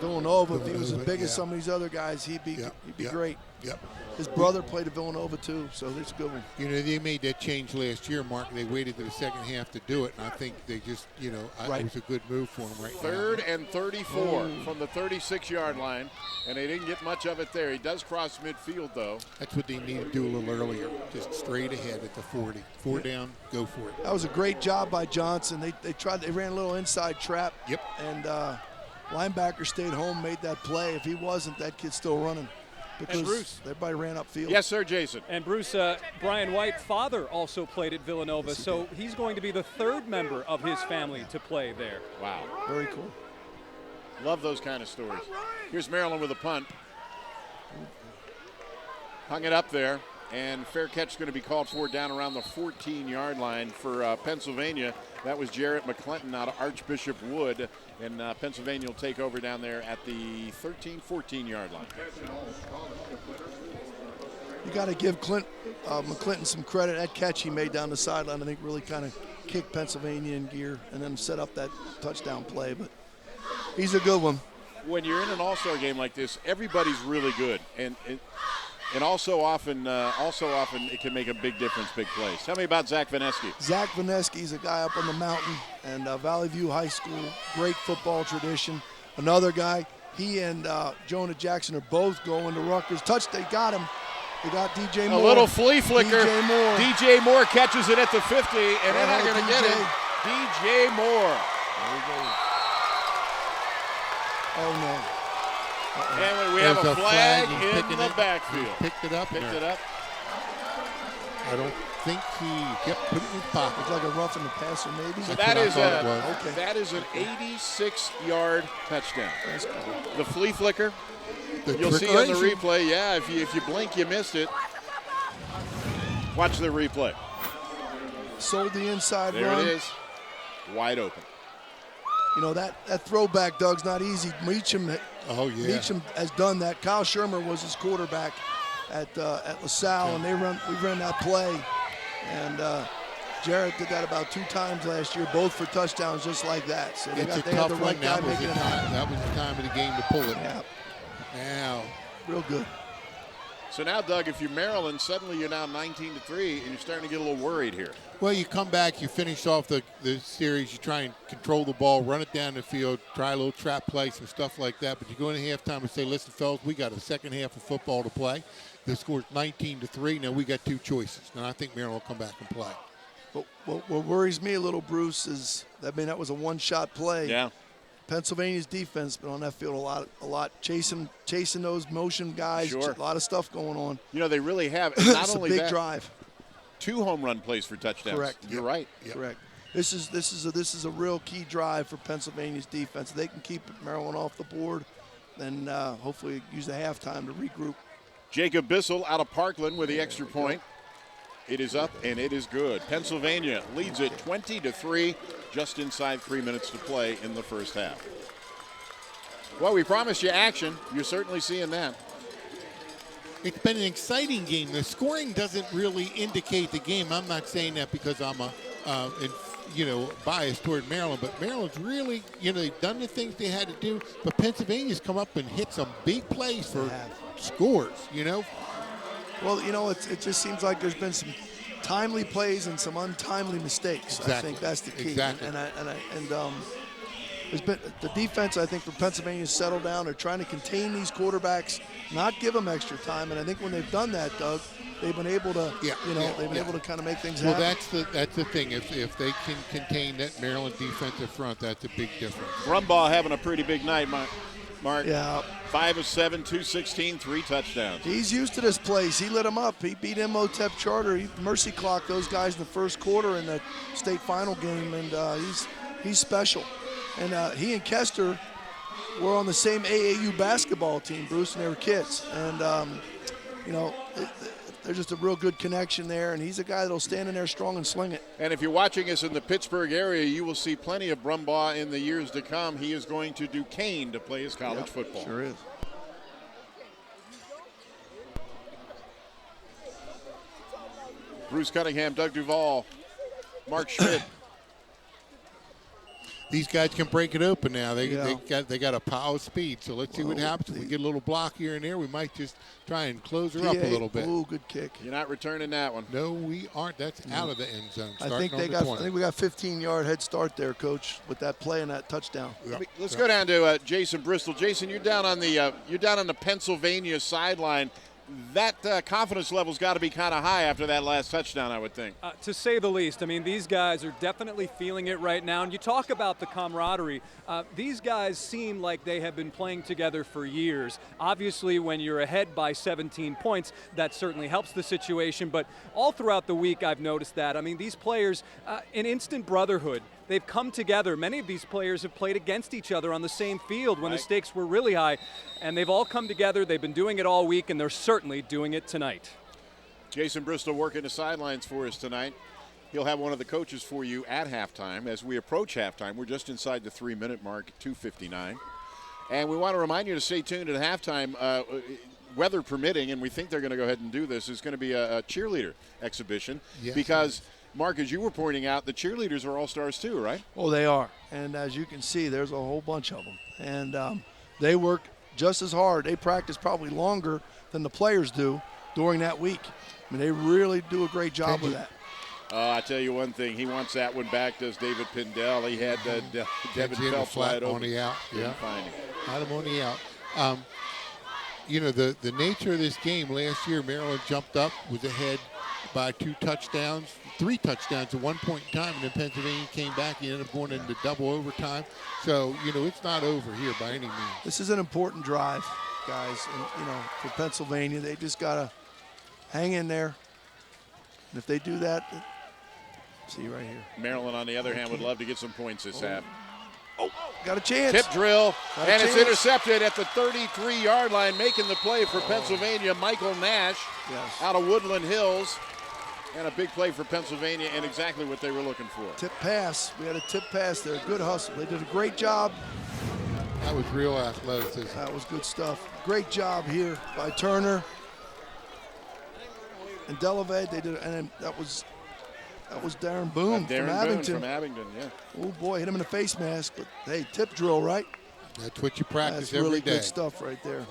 Speaker 7: Villanova. If he was as big as some of these other guys, he'd be great.
Speaker 4: Yep.
Speaker 7: His brother played at Villanova too, so that's a good one.
Speaker 4: They made that change last year, Mark. They waited to the second half to do it, and I think they just, it was a good move for them right now.
Speaker 1: 3rd and 34 from the 36-yard line, and they didn't get much of it there. He does cross midfield, though.
Speaker 4: That's what they need to do a little earlier, just straight ahead at the 40. 4 down, go for it.
Speaker 7: That was a great job by Johnson. They ran a little inside trap.
Speaker 4: Yep.
Speaker 7: And linebacker stayed home, made that play. If he wasn't, that kid's still running. Because
Speaker 5: Bruce,
Speaker 7: everybody ran upfield.
Speaker 1: Yes, sir, Jason.
Speaker 5: And Bruce, Brian White's father also played at Villanova, so he's going to be the 3rd member of his family to play there.
Speaker 1: Wow.
Speaker 7: Very cool.
Speaker 1: Love those kind of stories. Here's Maryland with a punt. Hung it up there, and fair catch is going to be called for down around the 14-yard line for Pennsylvania. That was Jarrett McClinton out of Archbishop Wood, and Pennsylvania will take over down there at the 13, 14-yard line.
Speaker 7: You got to give McClinton some credit. That catch he made down the sideline, I think, really kind of kicked Pennsylvania in gear and then set up that touchdown play. But he's a good one.
Speaker 1: When you're in an all-star game like this, everybody's really good, and also often it can make a big difference, big plays. Tell me about Zach Vineski.
Speaker 7: Zach Vineski's a guy up on the mountain, and Valley View High School, great football tradition. Another guy, he and Jonah Jackson are both going to Rutgers. They got him. They got DJ Moore.
Speaker 1: A little flea flicker.
Speaker 7: DJ
Speaker 1: Moore catches it at the 50, and they're not going to get it. DJ Moore.
Speaker 7: There we go. Oh, no.
Speaker 1: And we have a flag in the backfield.
Speaker 4: Picked it up. I don't think he put it in his pocket.
Speaker 7: It's like a roughing the passer, maybe.
Speaker 1: So that is an 86-yard touchdown.
Speaker 7: That's cool.
Speaker 1: The flea flicker. You'll see on the replay. Yeah, if you blink, you missed it. Watch the replay.
Speaker 7: Sold the inside
Speaker 1: there
Speaker 7: run.
Speaker 1: There it is. Wide open.
Speaker 7: That throwback, Doug's not easy. Meacham has done that. Kyle Shermer was his quarterback at LaSalle, and we ran that play. And Jarrett did that about 2 times last year, both for touchdowns just like that. So they had the right guy making it happen.
Speaker 4: That was the time of the game to pull it.
Speaker 7: Yeah.
Speaker 4: Now.
Speaker 7: Real good.
Speaker 1: So now, Doug, if you're Maryland, suddenly you're now 19-3, and you're starting to get a little worried here.
Speaker 4: Well, you come back, you finish off the series, you try and control the ball, run it down the field, try a little trap play, some stuff like that. But you go into halftime and say, listen, fellas, we got a second half of football to play. The score's 19-3. Now we got 2 choices. And I think Maryland will come back and play.
Speaker 7: But what worries me a little, Bruce, is that was a one-shot play.
Speaker 1: Yeah.
Speaker 7: Pennsylvania's defense been on that field a lot, chasing those motion guys.
Speaker 1: Sure.
Speaker 7: A lot of stuff going on.
Speaker 1: They really have.
Speaker 7: Not it's only a big drive.
Speaker 1: 2 home run plays for touchdowns.
Speaker 7: Correct.
Speaker 1: You're right.
Speaker 7: Yep. Correct. This is a real key drive for Pennsylvania's defense. They can keep Maryland off the board, and hopefully use the halftime to regroup.
Speaker 1: Jacob Bissell out of Parkland with the extra point. It is up and it is good. Pennsylvania leads it 20-3, just inside 3 minutes to play in the first half. Well, we promised you action. You're certainly seeing that.
Speaker 4: It's been an exciting game. The scoring doesn't really indicate the game. I'm not saying that because I'm biased toward Maryland, but Maryland's really, they've done the things they had to do, but Pennsylvania's come up and hit some big plays for scores,
Speaker 7: Well, it just seems like there's been some timely plays and some untimely mistakes.
Speaker 4: Exactly.
Speaker 7: I think that's the key.
Speaker 4: Exactly.
Speaker 7: And there's been the defense, I think, for Pennsylvania has settled down. They're trying to contain these quarterbacks, not give them extra time. And I think when they've done that, Doug, they've been able to, they've been able to kind of make things happen.
Speaker 4: Well, that's the thing. If they can contain that Maryland defensive front, that's a big difference.
Speaker 1: Brumbaugh having a pretty big night, Mark.
Speaker 7: Yeah.
Speaker 1: 5 of 7, 216, 3 touchdowns.
Speaker 7: He's used to this place. He lit them up. He beat Imhotep Charter. He mercy clocked those guys in the first quarter in the state final game, and he's special. And he and Kester were on the same AAU basketball team, Bruce, and they were kids. And, there's just a real good connection there, and he's a guy that'll stand in there strong and sling it.
Speaker 1: And if you're watching us in the Pittsburgh area, you will see plenty of Brumbaugh in the years to come. He is going to Duquesne to play his college football.
Speaker 7: Sure is.
Speaker 1: Bruce Cunningham, Doug Duval, Mark Schmidt.
Speaker 4: These guys can break it open now. They got a pile of speed. So let's see what happens. If we get a little block here and there, we might just try and close her up a little bit.
Speaker 7: Ooh, good kick.
Speaker 1: You're not returning that one.
Speaker 4: No, we aren't. That's out of the end zone.
Speaker 7: I think we got 15-yard head start there, Coach, with that play and that touchdown.
Speaker 1: Let's go down to Jason Bristol. Jason, you're down on the Pennsylvania sideline. That confidence level's got to be kind of high after that last touchdown, I would think.
Speaker 5: To say the least. I mean, these guys are definitely feeling it right now. And you talk about the camaraderie. These guys seem like they have been playing together for years. Obviously, when you're ahead by 17 points, that certainly helps the situation. But all throughout the week, I've noticed that. I mean, these players, an instant brotherhood. They've come together. Many of these players have played against each other on the same field when the stakes were really high. And they've all come together. They've been doing it all week, and they're certainly doing it tonight.
Speaker 1: Jason Bristol working the sidelines for us tonight. He'll have one of the coaches for you at halftime. As we approach halftime, we're just inside the 3-minute mark, 2:59. And we want to remind you to stay tuned at halftime. Weather permitting, and we think they're going to go ahead and do this, is going to be a cheerleader exhibition.
Speaker 4: Yes,
Speaker 1: because Mark, as you were pointing out, the cheerleaders are all-stars too, right?
Speaker 7: Oh, they are. And as you can see, there's a whole bunch of them. And they work just as hard. They practice probably longer than the players do during that week. I mean, they really do a great job with that.
Speaker 1: I tell you one thing, he wants that one back, does David Pindell. He had Devin Phelps wide open.
Speaker 4: On the out.
Speaker 1: Didn't find him.
Speaker 4: Had him on the out. The nature of this game, last year Maryland jumped up, was ahead by 3 touchdowns at one point in time, and then Pennsylvania came back and ended up going into double overtime. So, it's not over here by any means.
Speaker 7: This is an important drive, guys. And, for Pennsylvania, they just got to hang in there. And if they do that, see right here.
Speaker 1: Maryland, on the other hand, would love to get some points this half.
Speaker 7: Oh, got a chance.
Speaker 1: Tip drill, and it's intercepted at the 33-yard line, making the play for Pennsylvania. Michael Nash out of Woodland Hills. And a big play for Pennsylvania and exactly what they were looking for.
Speaker 7: Tip pass. We had a tip pass there. Good hustle. They did a great job.
Speaker 4: That was real athleticism.
Speaker 7: That was good stuff. Great job here by Turner. And Delavade, they did, and that was Darren Boone from Abington.
Speaker 1: Boone from Abington, yeah.
Speaker 7: Oh boy, hit him in the face mask. But hey, tip drill, right?
Speaker 4: That's what you practice
Speaker 7: every day. That's really good
Speaker 4: day.
Speaker 7: stuff right there.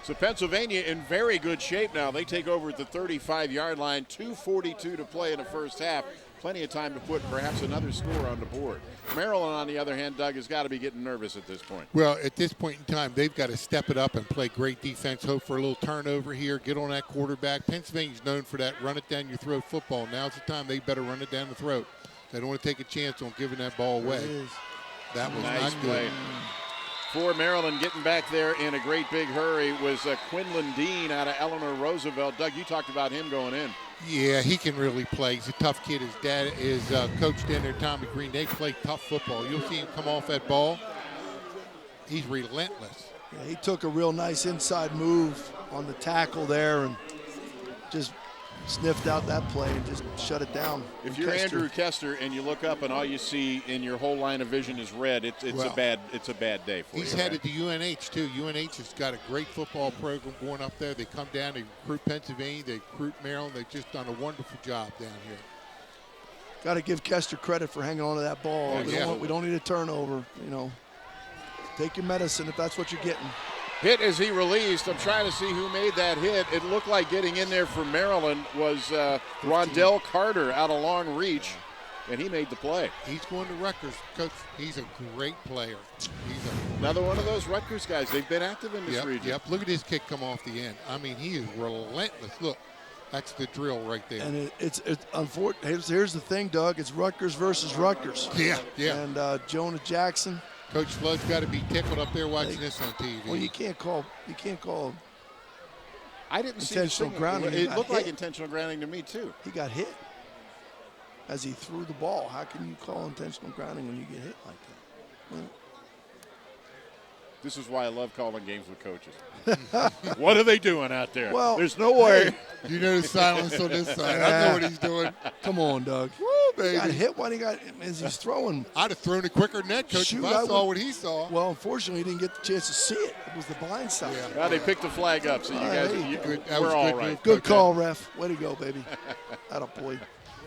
Speaker 1: So Pennsylvania in very good shape now. They take over at the 35-yard line, 2:42 to play in the first half. Plenty of time to put perhaps another score on the board. Maryland, on the other hand, Doug, has got to be getting nervous at this point.
Speaker 4: Well, at this point in time, they've got to step it up and play great defense, hope for a little turnover here, get on that quarterback. Pennsylvania's known for that run it down your throat football. Now's the time they better run it down the throat. They don't want to take a chance on giving that ball away. That was
Speaker 1: nice
Speaker 4: not
Speaker 1: play.
Speaker 4: good.
Speaker 1: For Maryland, getting back there in a great big hurry was Quinlan Dean out of Eleanor Roosevelt. Doug, you talked about him going in.
Speaker 4: Yeah, he can really play. He's a tough kid. His dad is coached in there, Tommy Green. They play tough football. You'll see him come off that ball. He's relentless.
Speaker 7: Yeah, he took a real nice inside move on the tackle there and just sniffed out that play and just shut it down.
Speaker 1: If you're Andrew Kester and you look up and all you see in your whole line of vision is red, it's a bad day for you.
Speaker 4: He's headed to UNH too. UNH has got a great football program going up there. They come down, they recruit Pennsylvania, they recruit Maryland. They've just done a wonderful job down here.
Speaker 7: Got to give Kester credit for hanging on to that ball. We don't need a turnover. Take your medicine if that's what you're getting.
Speaker 1: Hit as he released. I'm trying to see who made that hit. It looked like getting in there for Maryland was Rondell Carter out of long reach, and he made the play.
Speaker 4: He's going to Rutgers, Coach. He's a great player.
Speaker 1: Another one of those Rutgers guys. They've been active in this region.
Speaker 4: Yep. Look at his kick come off the end. I mean, he is relentless. Look, That's the drill right there.
Speaker 7: And it's unfortunate. Here's the thing, Doug. It's Rutgers versus Rutgers.
Speaker 4: Yeah.
Speaker 7: And Jonah Jackson.
Speaker 4: Coach Flood's got to be tickled up there watching this on TV.
Speaker 7: Well, you can't call.
Speaker 1: I didn't see
Speaker 7: intentional grounding.
Speaker 1: It looked like intentional grounding to me too.
Speaker 7: He got hit as he threw the ball. How can you call intentional grounding when you get hit like that? Well,
Speaker 1: this is why I love calling games with coaches. What are they doing out there?
Speaker 7: Well,
Speaker 1: there's no way.
Speaker 4: You know the silence on this side. I know what he's doing.
Speaker 7: Come on, Doug.
Speaker 4: Woo, baby.
Speaker 7: He got hit when he got as he's throwing.
Speaker 4: I'd have thrown it quicker than that, Coach, if I saw what he saw.
Speaker 7: Well, unfortunately, he didn't get the chance to see it. It was the blind side.
Speaker 1: Yeah. Well, they picked the flag up, so you guys, we're all right.
Speaker 7: Good call, ref. Way to go, baby. Attaboy.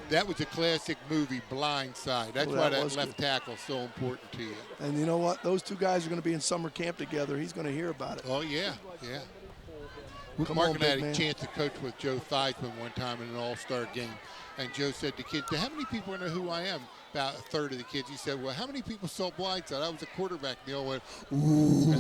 Speaker 4: That was a classic movie, Blind Side. That's why that left tackle is so important to you.
Speaker 7: And you know what? Those two guys are going to be in summer camp together. He's going to hear about it.
Speaker 4: Oh, yeah. Mark and I had a chance to coach with Joe Theismann one time in an all-star game. And Joe said to kids, how many people know who I am? About a third of the kids. He said, well, how many people saw Blind Side? I was a quarterback. And they all went, ooh.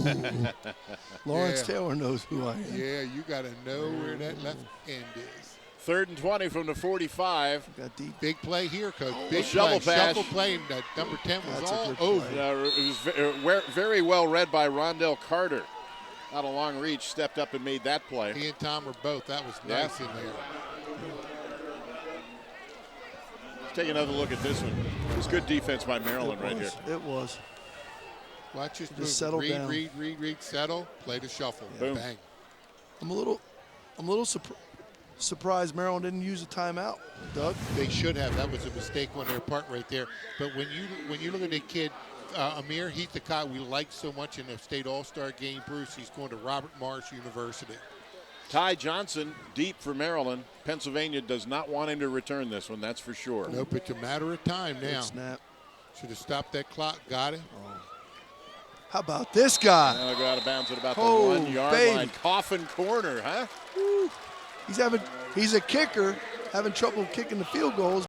Speaker 7: Lawrence Taylor knows who I am.
Speaker 4: Yeah, you got to know where that left end is.
Speaker 1: 3rd and 20 from the 45.
Speaker 7: Got deep.
Speaker 4: Big play here, Coach. Big
Speaker 1: shovel pass.
Speaker 4: Shuffle play, and number 10 was
Speaker 7: That's
Speaker 4: all over.
Speaker 1: It was very well read by Rondell Carter. Not a long reach, stepped up and made that play.
Speaker 4: He and Tom were both. That was nice in there.
Speaker 1: Let's take another look at this one. It was good defense by Maryland right here.
Speaker 7: It was.
Speaker 4: Watch this move.
Speaker 7: settle down.
Speaker 4: Read, settle, play the shuffle.
Speaker 1: Boom.
Speaker 4: Bang.
Speaker 7: I'm a little surprised Maryland didn't use a timeout, Doug.
Speaker 4: They should have. That was a mistake on their part right there. But when you look at the kid, Amir, he's the guy we like so much in the state all-star game, Bruce. He's going to Robert Morris University.
Speaker 1: Ty Johnson, deep for Maryland. Pennsylvania does not want him to return this one, that's for sure.
Speaker 4: Nope, it's a matter of time now.
Speaker 7: Good snap.
Speaker 4: Should have stopped that clock. Got it.
Speaker 7: How about this guy?
Speaker 1: Now go out of bounds at about the
Speaker 7: 1
Speaker 1: 1-yard line. Coffin corner, huh?
Speaker 7: Woo. He's a kicker, having trouble kicking the field goals,